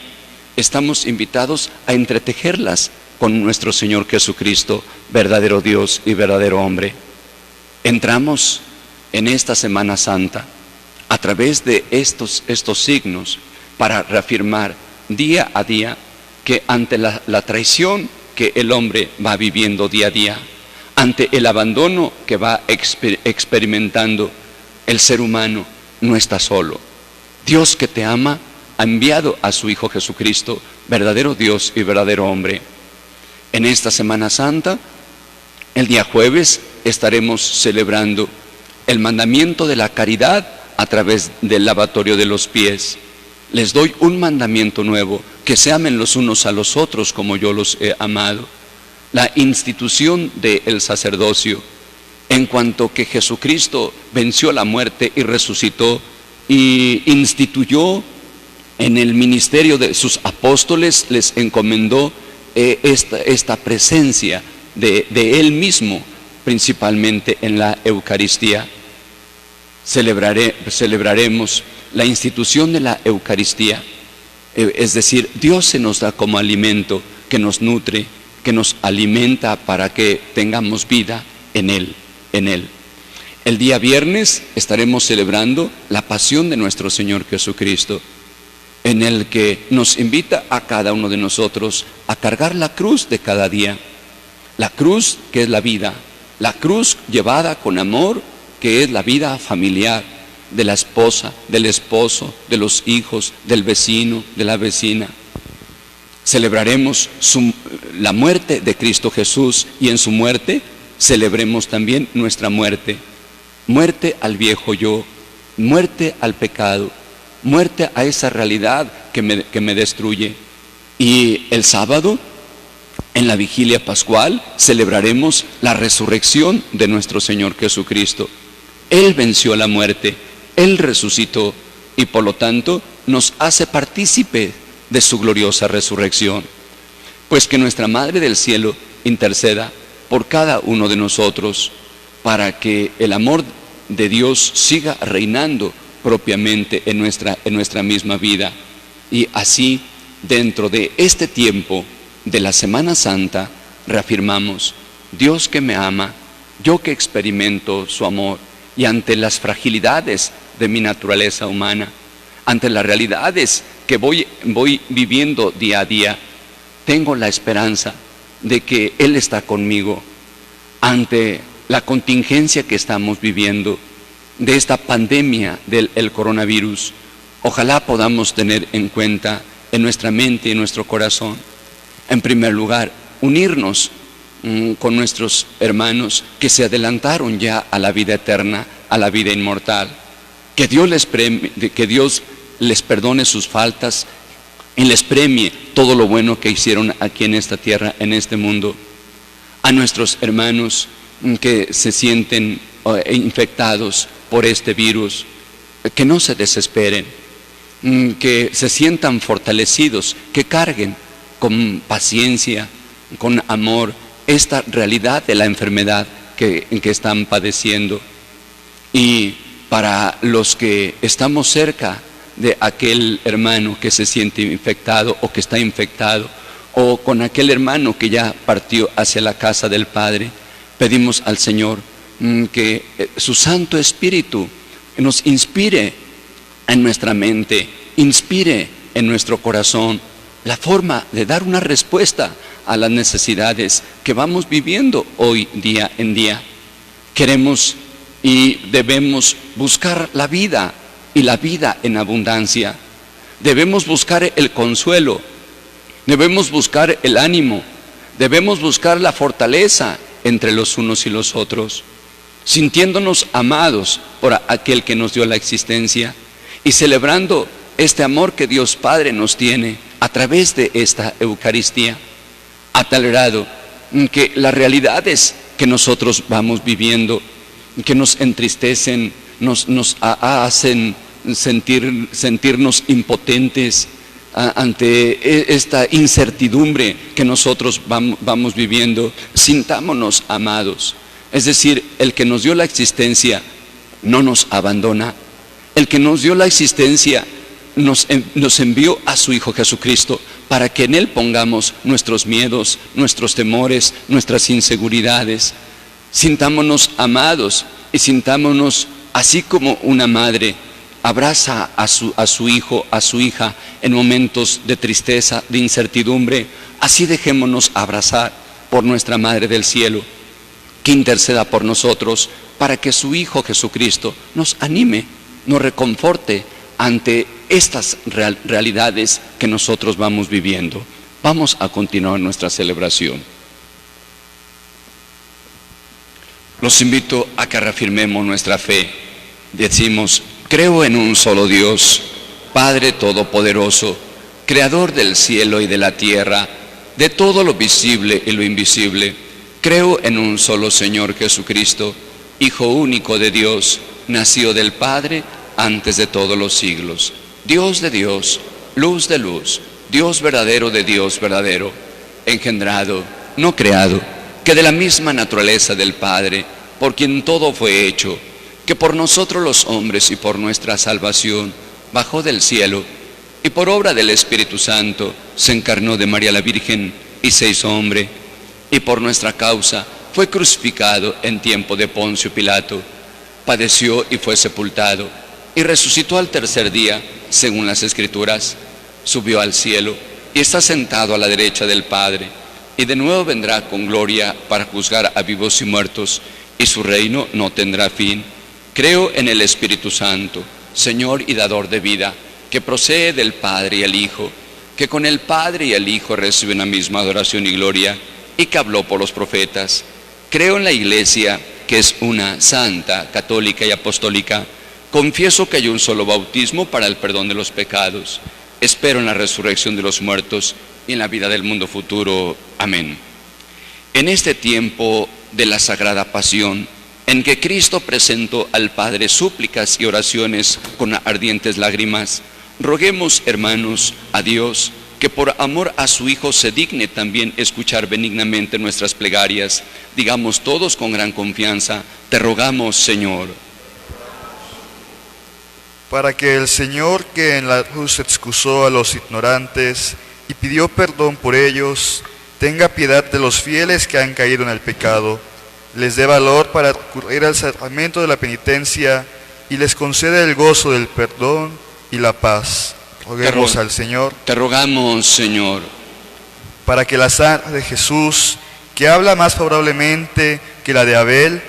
estamos invitados a entretejerlas con nuestro Señor Jesucristo, verdadero Dios y verdadero hombre. Entramos en esta Semana Santa a través de estos signos para reafirmar día a día que ante la traición que el hombre va viviendo día a día, ante el abandono que va experimentando el ser humano, no está solo. Dios, que te ama, ha enviado a su Hijo Jesucristo, verdadero Dios y verdadero hombre. En esta Semana Santa, el día jueves, estaremos celebrando el mandamiento de la caridad a través del lavatorio de los pies. Les doy un mandamiento nuevo: que se amen los unos a los otros como yo los he amado. La institución del sacerdocio, en cuanto que Jesucristo venció la muerte y resucitó y instituyó en el ministerio de sus apóstoles, les encomendó esta presencia de Él mismo, principalmente en la Eucaristía. Celebraremos la institución de la Eucaristía, es decir, Dios se nos da como alimento, que nos nutre, que nos alimenta para que tengamos vida en Él. El día viernes estaremos celebrando la pasión de nuestro Señor Jesucristo, en el que nos invita a cada uno de nosotros a cargar la cruz de cada día, la cruz que es la vida, la cruz llevada con amor, que es la vida familiar, de la esposa, del esposo, de los hijos, del vecino, de la vecina. Celebraremos la muerte de Cristo Jesús, y en su muerte celebremos también nuestra muerte. Muerte al viejo yo, muerte al pecado, muerte a esa realidad que me destruye, Y el sábado, en la vigilia pascual, celebraremos la resurrección de nuestro Señor Jesucristo. Él venció la muerte, Él resucitó y por lo tanto nos hace partícipe de su gloriosa resurrección. Pues que nuestra Madre del Cielo interceda por cada uno de nosotros para que el amor de Dios siga reinando propiamente en nuestra misma vida. Y así, dentro de este tiempo de la Semana Santa, reafirmamos: Dios que me ama, yo que experimento su amor, y ante las fragilidades de mi naturaleza humana, ante las realidades que voy viviendo día a día, tengo la esperanza de que Él está conmigo. Ante la contingencia que estamos viviendo de esta pandemia del coronavirus, ojalá podamos tener en cuenta en nuestra mente y en nuestro corazón, en primer lugar, unirnos con nuestros hermanos que se adelantaron ya a la vida eterna, a la vida inmortal. Que Dios les perdone sus faltas y les premie todo lo bueno que hicieron aquí en esta tierra, en este mundo. A nuestros hermanos que se sienten infectados por este virus, que no se desesperen, que se sientan fortalecidos, que carguen con paciencia, con amor, esta realidad de la enfermedad en que están padeciendo. Y para los que estamos cerca de aquel hermano que se siente infectado o que está infectado, o con aquel hermano que ya partió hacia la casa del Padre, pedimos al Señor que su Santo Espíritu nos inspire en nuestra mente, inspire en nuestro corazón la forma de dar una respuesta a las necesidades que vamos viviendo hoy día en día. Queremos y debemos buscar la vida, y la vida en abundancia. Debemos buscar el consuelo, debemos buscar el ánimo, debemos buscar la fortaleza entre los unos y los otros, sintiéndonos amados por aquel que nos dio la existencia y celebrando este amor que Dios Padre nos tiene a través de esta Eucaristía, a tal grado que las realidades que nosotros vamos viviendo, que nos entristecen, nos hacen sentirnos impotentes ante esta incertidumbre que nosotros vamos viviendo, sintámonos amados. Es decir, el que nos dio la existencia no nos abandona. El que nos dio la existencia nos envió a su Hijo Jesucristo para que en Él pongamos nuestros miedos, nuestros temores, nuestras inseguridades. Sintámonos amados y sintámonos así como una madre abraza a su hijo, a su hija en momentos de tristeza, de incertidumbre. Así dejémonos abrazar por nuestra Madre del Cielo, que interceda por nosotros para que su Hijo Jesucristo nos anime, nos reconforte ante estas realidades que nosotros vamos viviendo. Vamos a continuar nuestra celebración. Los invito a que reafirmemos nuestra fe. Decimos: creo en un solo Dios, Padre Todopoderoso, Creador del cielo y de la tierra, de todo lo visible y lo invisible. Creo en un solo Señor Jesucristo, Hijo único de Dios, nacido del Padre antes de todos los siglos, Dios de Dios, luz de luz, Dios verdadero de Dios verdadero, engendrado, no creado, que de la misma naturaleza del Padre, por quien todo fue hecho, que por nosotros los hombres y por nuestra salvación bajó del cielo, y por obra del Espíritu Santo se encarnó de María la Virgen y se hizo hombre, y por nuestra causa fue crucificado en tiempo de Poncio Pilato, padeció y fue sepultado, y resucitó al tercer día, según las Escrituras, subió al cielo y está sentado a la derecha del Padre, y de nuevo vendrá con gloria para juzgar a vivos y muertos, y su reino no tendrá fin. Creo en el Espíritu Santo, Señor y dador de vida, que procede del Padre y el Hijo, que con el Padre y el Hijo reciben la misma adoración y gloria, y que habló por los profetas. Creo en la Iglesia, que es una, santa, católica y apostólica. Confieso que hay un solo bautismo para el perdón de los pecados. espero en la resurrección de los muertos y en la vida del mundo futuro. Amén. En este tiempo de la Sagrada Pasión, en que Cristo presentó al Padre súplicas y oraciones con ardientes lágrimas, roguemos, hermanos, a Dios, que por amor a su Hijo se digne también escuchar benignamente nuestras plegarias. Digamos todos con gran confianza: te rogamos, Señor. Para que el Señor, que en la cruz excusó a los ignorantes y pidió perdón por ellos, tenga piedad de los fieles que han caído en el pecado, les dé valor para recurrir al sacramento de la penitencia y les conceda el gozo del perdón y la paz. Roguemos al Señor. Te rogamos, Señor. Para que la sangre de Jesús, que habla más favorablemente que la de Abel,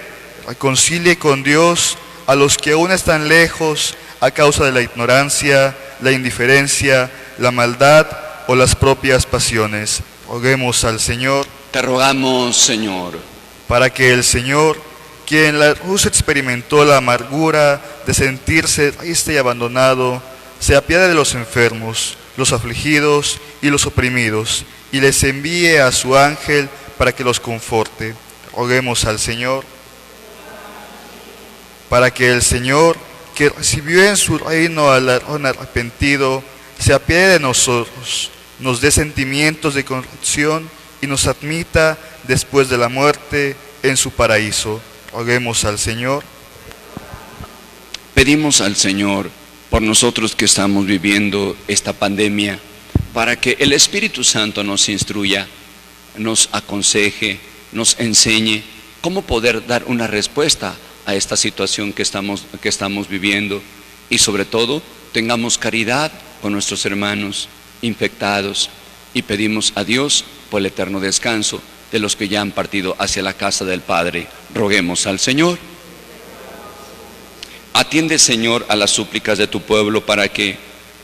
reconcilie con Dios a los que aún están lejos a causa de la ignorancia, la indiferencia, la maldad o las propias pasiones. Roguemos al Señor. Te rogamos, Señor. Para que el Señor, quien en la cruz experimentó la amargura de sentirse triste y abandonado, se apiade de los enfermos, los afligidos y los oprimidos, y les envíe a su ángel para que los conforte. Roguemos al Señor. Para que el Señor, que recibió en su reino al ladrón arrepentido, se apiade de nosotros, nos dé sentimientos de contrición y nos admita después de la muerte en su paraíso. Roguemos al Señor. Pedimos al Señor por nosotros que estamos viviendo esta pandemia, para que el Espíritu Santo nos instruya, nos aconseje, nos enseñe cómo poder dar una respuesta a esta situación que estamos viviendo, y sobre todo tengamos caridad con nuestros hermanos infectados, y pedimos a Dios por el eterno descanso de los que ya han partido hacia la casa del Padre. Roguemos al Señor. Atiende, Señor, a las súplicas de tu pueblo, para que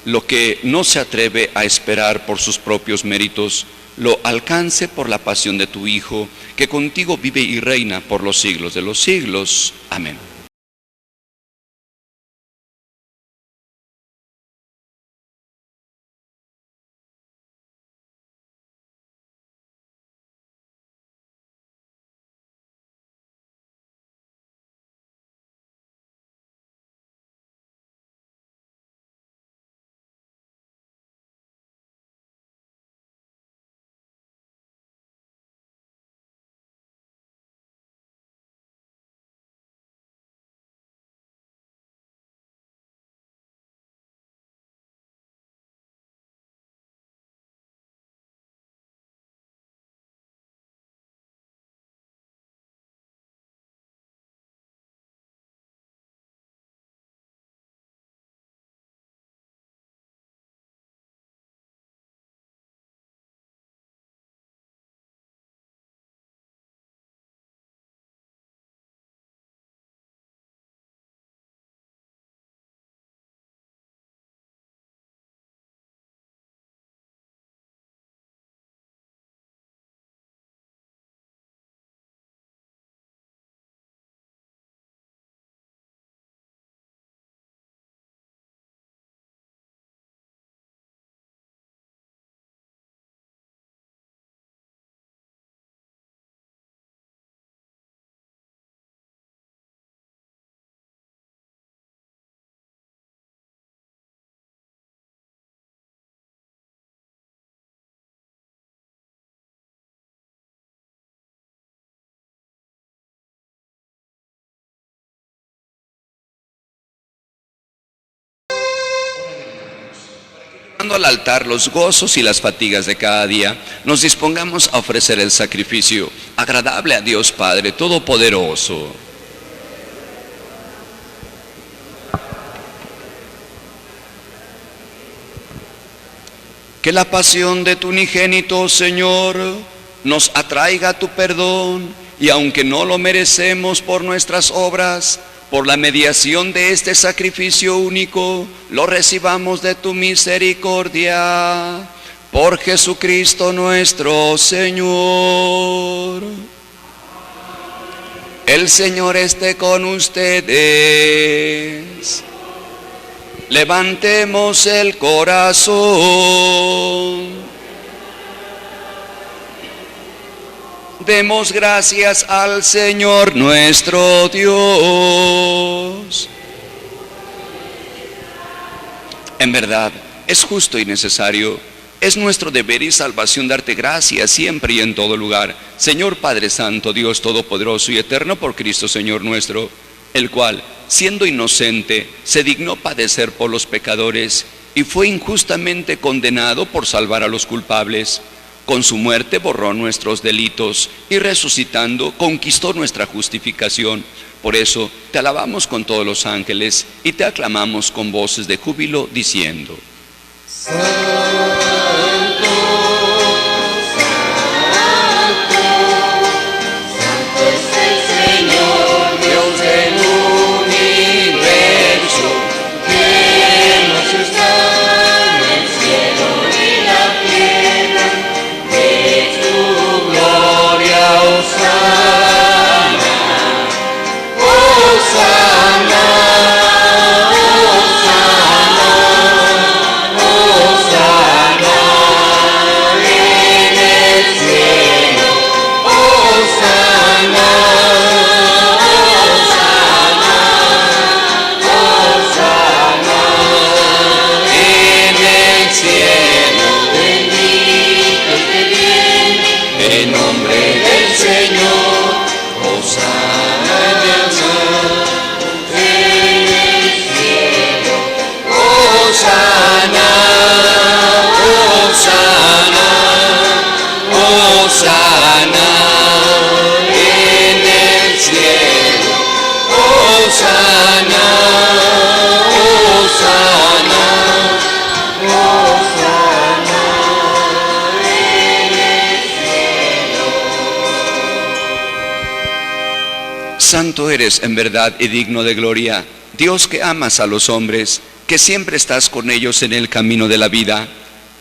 lo que no se atreve a esperar por sus propios méritos, lo alcance por la pasión de tu Hijo, que contigo vive y reina por los siglos de los siglos. Amén. Al altar los gozos y las fatigas de cada día, nos dispongamos a ofrecer el sacrificio agradable a Dios Padre Todopoderoso. Que la pasión de tu unigénito, Señor, nos atraiga a tu perdón, y aunque no lo merecemos por nuestras obras, por la mediación de este sacrificio único, lo recibamos de tu misericordia. Por Jesucristo nuestro Señor. El Señor esté con ustedes. Levantemos el corazón. Demos gracias al Señor nuestro Dios. En verdad, es justo y necesario. Es nuestro deber y salvación darte gracias siempre y en todo lugar, Señor Padre Santo, Dios Todopoderoso y Eterno, por Cristo Señor nuestro, el cual, siendo inocente, se dignó padecer por los pecadores y fue injustamente condenado por salvar a los culpables. Con su muerte borró nuestros delitos y resucitando conquistó nuestra justificación. Por eso te alabamos con todos los ángeles y te aclamamos con voces de júbilo diciendo: Santo eres en verdad y digno de gloria, Dios que amas a los hombres, que siempre estás con ellos en el camino de la vida.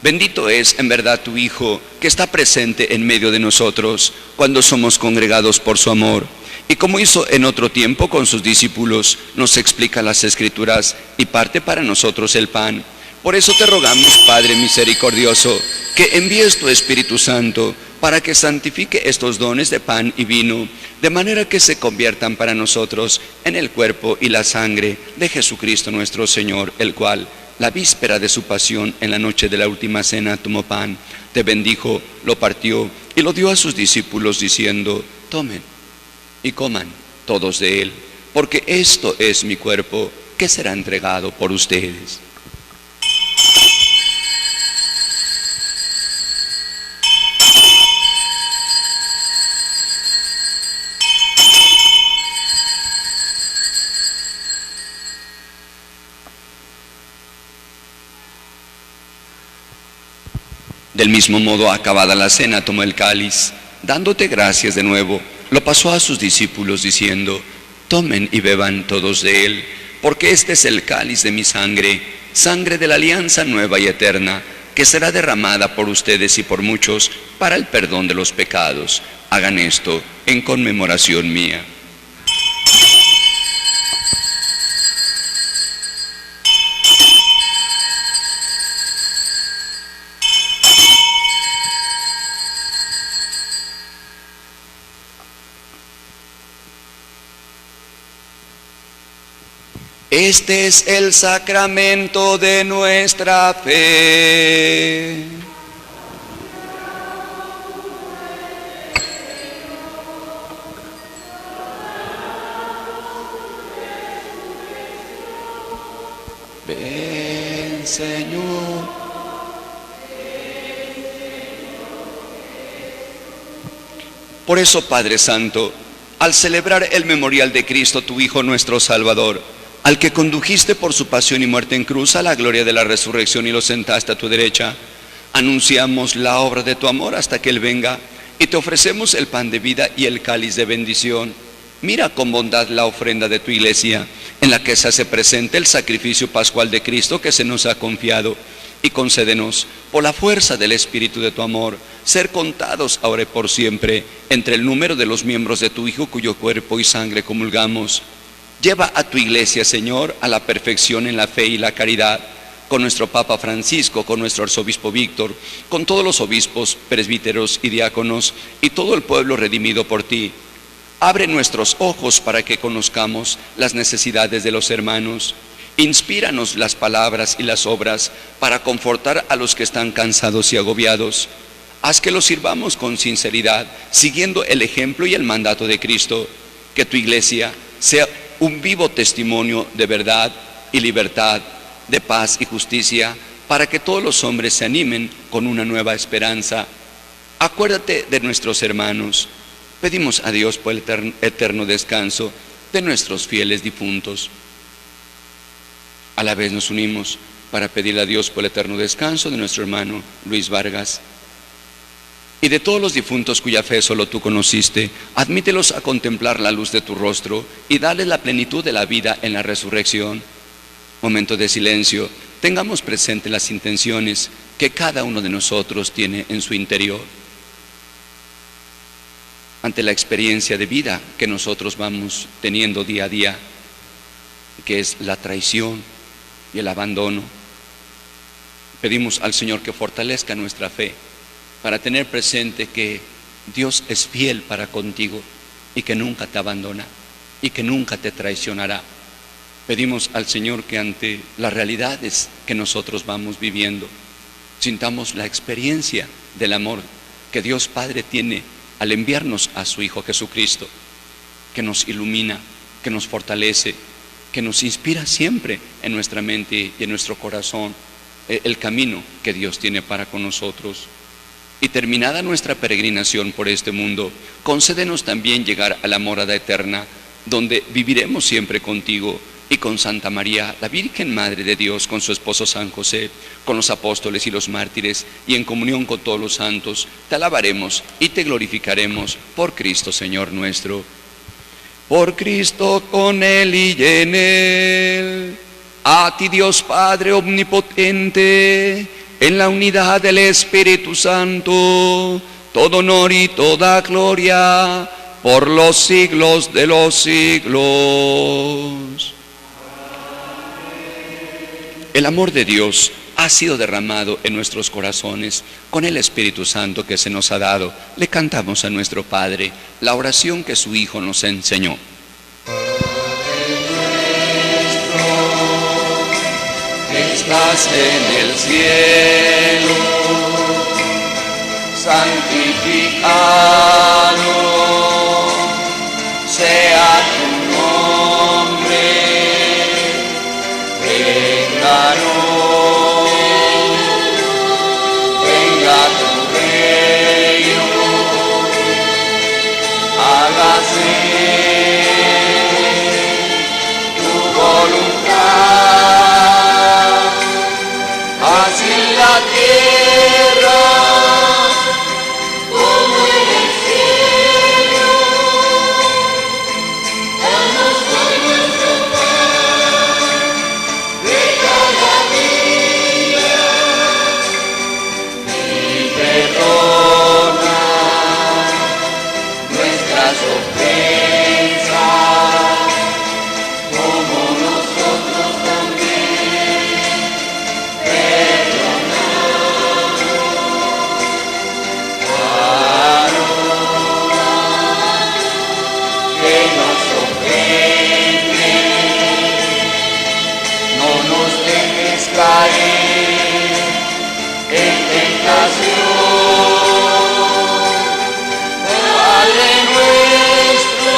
Bendito es en verdad tu Hijo, que está presente en medio de nosotros, cuando somos congregados por su amor. Y como hizo en otro tiempo con sus discípulos, nos explica las Escrituras y parte para nosotros el pan. Por eso te rogamos, Padre misericordioso, que envíes tu Espíritu Santo para que santifique estos dones de pan y vino, de manera que se conviertan para nosotros en el cuerpo y la sangre de Jesucristo nuestro Señor, el cual, la víspera de su pasión, en la noche de la última cena, tomó pan, te bendijo, lo partió y lo dio a sus discípulos, diciendo: tomen y coman todos de él, porque esto es mi cuerpo, que será entregado por ustedes. Del mismo modo, acabada la cena, tomó el cáliz, dándote gracias de nuevo, lo pasó a sus discípulos, diciendo: tomen y beban todos de él, porque este es el cáliz de mi sangre, sangre de la alianza nueva y eterna, que será derramada por ustedes y por muchos para el perdón de los pecados. Hagan esto en conmemoración mía. Este es el sacramento de nuestra fe. Ven, Señor. Por eso, Padre Santo, al celebrar el memorial de Cristo, tu Hijo nuestro Salvador, al que condujiste por su pasión y muerte en cruz a la gloria de la resurrección y lo sentaste a tu derecha, anunciamos la obra de tu amor hasta que Él venga, y te ofrecemos el pan de vida y el cáliz de bendición. Mira con bondad la ofrenda de tu iglesia, en la que se hace presente el sacrificio pascual de Cristo que se nos ha confiado, y concédenos, por la fuerza del Espíritu de tu amor, ser contados ahora y por siempre entre el número de los miembros de tu Hijo, cuyo cuerpo y sangre comulgamos. Lleva a tu iglesia, Señor, a la perfección en la fe y la caridad, con nuestro Papa Francisco, con nuestro Arzobispo Víctor, con todos los obispos, presbíteros y diáconos, y todo el pueblo redimido por ti. Abre nuestros ojos para que conozcamos las necesidades de los hermanos. Inspíranos las palabras y las obras para confortar a los que están cansados y agobiados. Haz que los sirvamos con sinceridad, siguiendo el ejemplo y el mandato de Cristo. Que tu iglesia sea un vivo testimonio de verdad y libertad, de paz y justicia, para que todos los hombres se animen con una nueva esperanza. Acuérdate de nuestros hermanos. Pedimos a Dios por el eterno descanso de nuestros fieles difuntos. A la vez nos unimos para pedirle a Dios por el eterno descanso de nuestro hermano Luis Vargas y de todos los difuntos cuya fe solo tú conociste. Admítelos a contemplar la luz de tu rostro y dale la plenitud de la vida en la resurrección. Momento de silencio, tengamos presente las intenciones que cada uno de nosotros tiene en su interior. Ante la experiencia de vida que nosotros vamos teniendo día a día, que es la traición y el abandono, pedimos al Señor que fortalezca nuestra fe para tener presente que Dios es fiel para contigo y que nunca te abandona y que nunca te traicionará. Pedimos al Señor que ante las realidades que nosotros vamos viviendo, sintamos la experiencia del amor que Dios Padre tiene al enviarnos a su Hijo Jesucristo, que nos ilumina, que nos fortalece, que nos inspira siempre en nuestra mente y en nuestro corazón el camino que Dios tiene para con nosotros. Y terminada nuestra peregrinación por este mundo, concédenos también llegar a la morada eterna, donde viviremos siempre contigo y con Santa María, la Virgen Madre de Dios, con su esposo San José, con los apóstoles y los mártires, y en comunión con todos los santos, te alabaremos y te glorificaremos por Cristo Señor nuestro. Por Cristo, con Él y en Él, a ti Dios Padre omnipotente, en la unidad del Espíritu Santo, todo honor y toda gloria, por los siglos de los siglos. El amor de Dios ha sido derramado en nuestros corazones con el Espíritu Santo que se nos ha dado. Le cantamos a nuestro Padre la oración que su Hijo nos enseñó. Estás en el cielo, santificado sea tu nombre, venga tu reino, hágase tu voluntad, así en la tierra como en el cielo. Danos hoy nuestro pan de cada día y perdona nuestras ofensas como nosotros también perdonamos a los que nos ofenden. No nos dejes caer en tentación, Padre nuestro,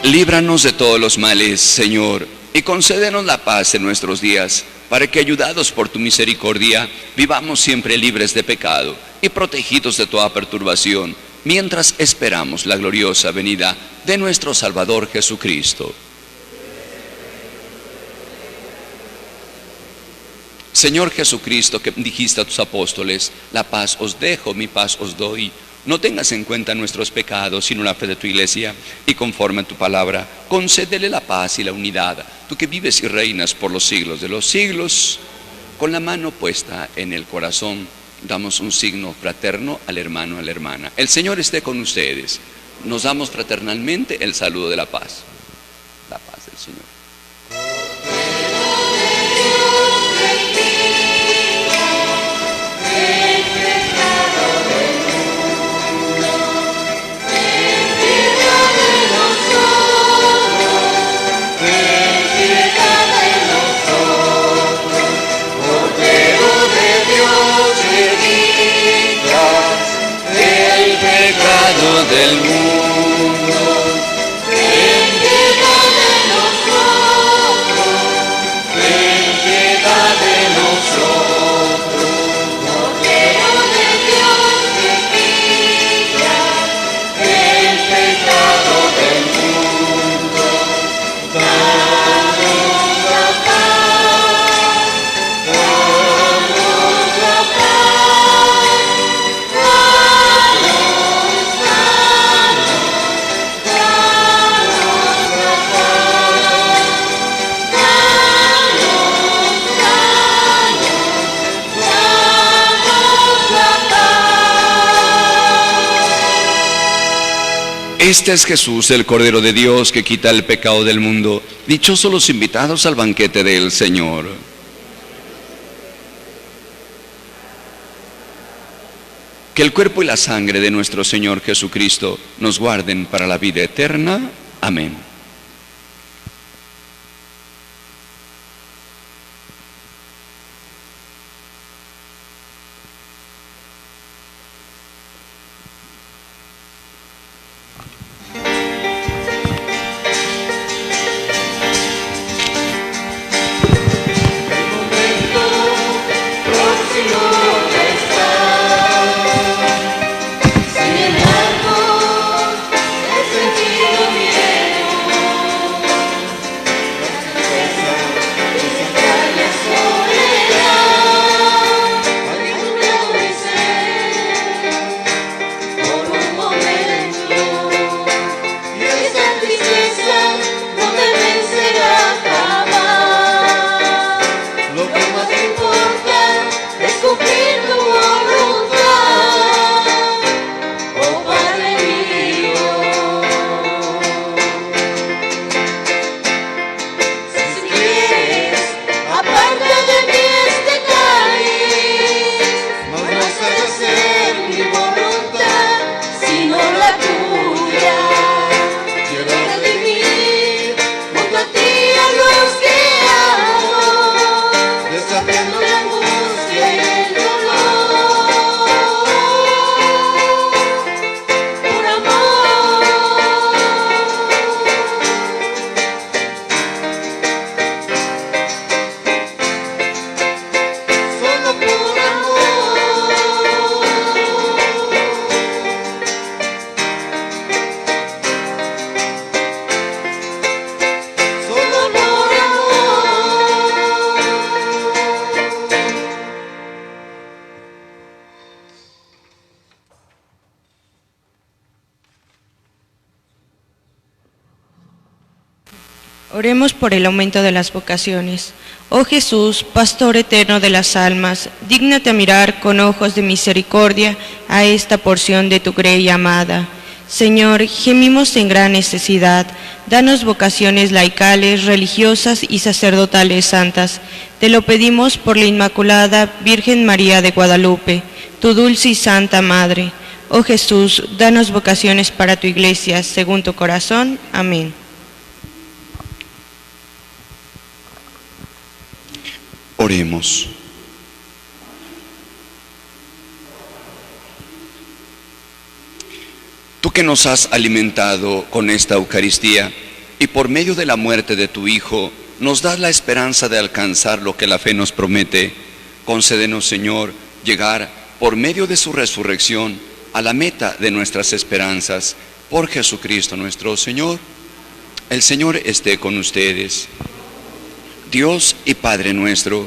líbranos de todos los males, Señor, y concédenos la paz en nuestros días, para que, ayudados por tu misericordia, vivamos siempre libres de pecado y protegidos de toda perturbación, mientras esperamos la gloriosa venida de nuestro Salvador Jesucristo. Señor Jesucristo, que dijiste a tus apóstoles, la paz os dejo, mi paz os doy, No tengas en cuenta nuestros pecados, sino la fe de tu iglesia, y conforme a tu palabra, concédele la paz y la unidad, tú que vives y reinas por los siglos de los siglos. Con la mano puesta en el corazón, damos un signo fraterno al hermano, a la hermana. El Señor esté con ustedes. Nos damos fraternalmente el saludo de la paz. La paz del Señor. Del mundo, ten piedad de nosotros, ten piedad de nosotros, Cordero de Dios que quitas el pecado del mundo, danos la paz, danos la paz, Este es Jesús, el Cordero de Dios, que quita el pecado del mundo. Dichosos los invitados al banquete del Señor. Que el cuerpo y la sangre de nuestro Señor Jesucristo nos guarden para la vida eterna. Amén. Oremos por el aumento de las vocaciones. Oh Jesús, Pastor eterno de las almas, dígnate a mirar con ojos de misericordia a esta porción de tu grey amada. Señor, gemimos en gran necesidad. Danos vocaciones laicales, religiosas y sacerdotales santas. Te lo pedimos por la Inmaculada Virgen María de Guadalupe, tu dulce y santa Madre. Oh Jesús, danos vocaciones para tu Iglesia, según tu corazón. Amén. Oremos. Tú que nos has alimentado con esta Eucaristía y por medio de la muerte de tu Hijo nos das la esperanza de alcanzar lo que la fe nos promete, concédenos, Señor, llegar por medio de su resurrección a la meta de nuestras esperanzas, por Jesucristo nuestro Señor. El Señor esté con ustedes. Dios y Padre nuestro,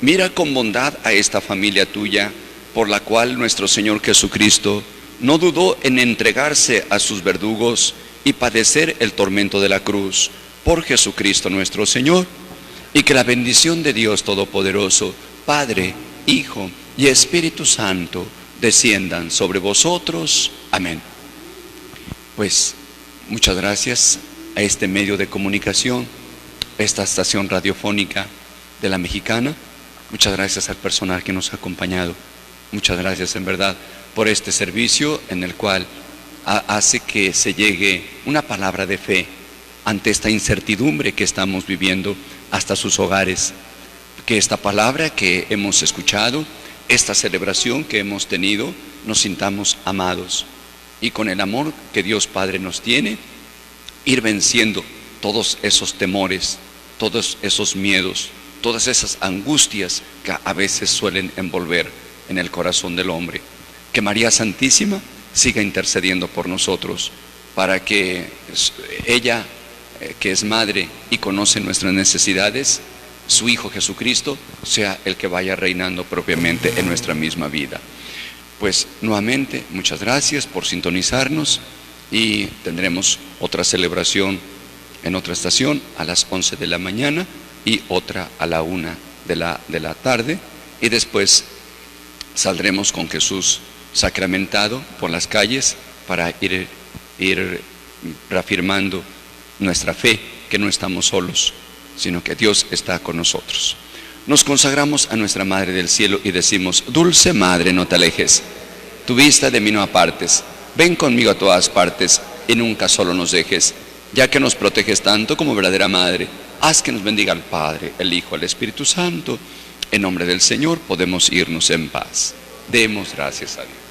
mira con bondad a esta familia tuya, por la cual nuestro Señor Jesucristo no dudó en entregarse a sus verdugos y padecer el tormento de la cruz, por Jesucristo nuestro Señor. Y que la bendición de Dios Todopoderoso, Padre, Hijo y Espíritu Santo, desciendan sobre vosotros. Amén. Pues muchas gracias a este medio de comunicación, esta estación radiofónica de la Mexicana. Muchas gracias al personal que nos ha acompañado. Muchas gracias en verdad por este servicio en el cual hace que se llegue una palabra de fe ante esta incertidumbre que estamos viviendo hasta sus hogares. Que esta palabra que hemos escuchado, esta celebración que hemos tenido, nos sintamos amados y con el amor que Dios Padre nos tiene, ir venciendo todos esos temores, todos esos miedos, todas esas angustias que a veces suelen envolver en el corazón del hombre. Que María Santísima siga intercediendo por nosotros para que ella, que es madre y conoce nuestras necesidades, su Hijo Jesucristo sea el que vaya reinando propiamente en nuestra misma vida. Pues nuevamente muchas gracias por sintonizarnos y tendremos otra celebración en otra estación a las 11 de la mañana y otra a la 1 de la tarde, y después saldremos con Jesús sacramentado por las calles para ir reafirmando nuestra fe, que no estamos solos, sino que Dios está con nosotros. Nos consagramos a nuestra Madre del Cielo y decimos: dulce Madre, no te alejes, tu vista de mí no apartes, ven conmigo a todas partes y nunca solo nos dejes, ya que nos proteges tanto como verdadera Madre. Haz que nos bendiga el Padre, el Hijo, el Espíritu Santo. En nombre del Señor podemos irnos en paz. Demos gracias a Dios.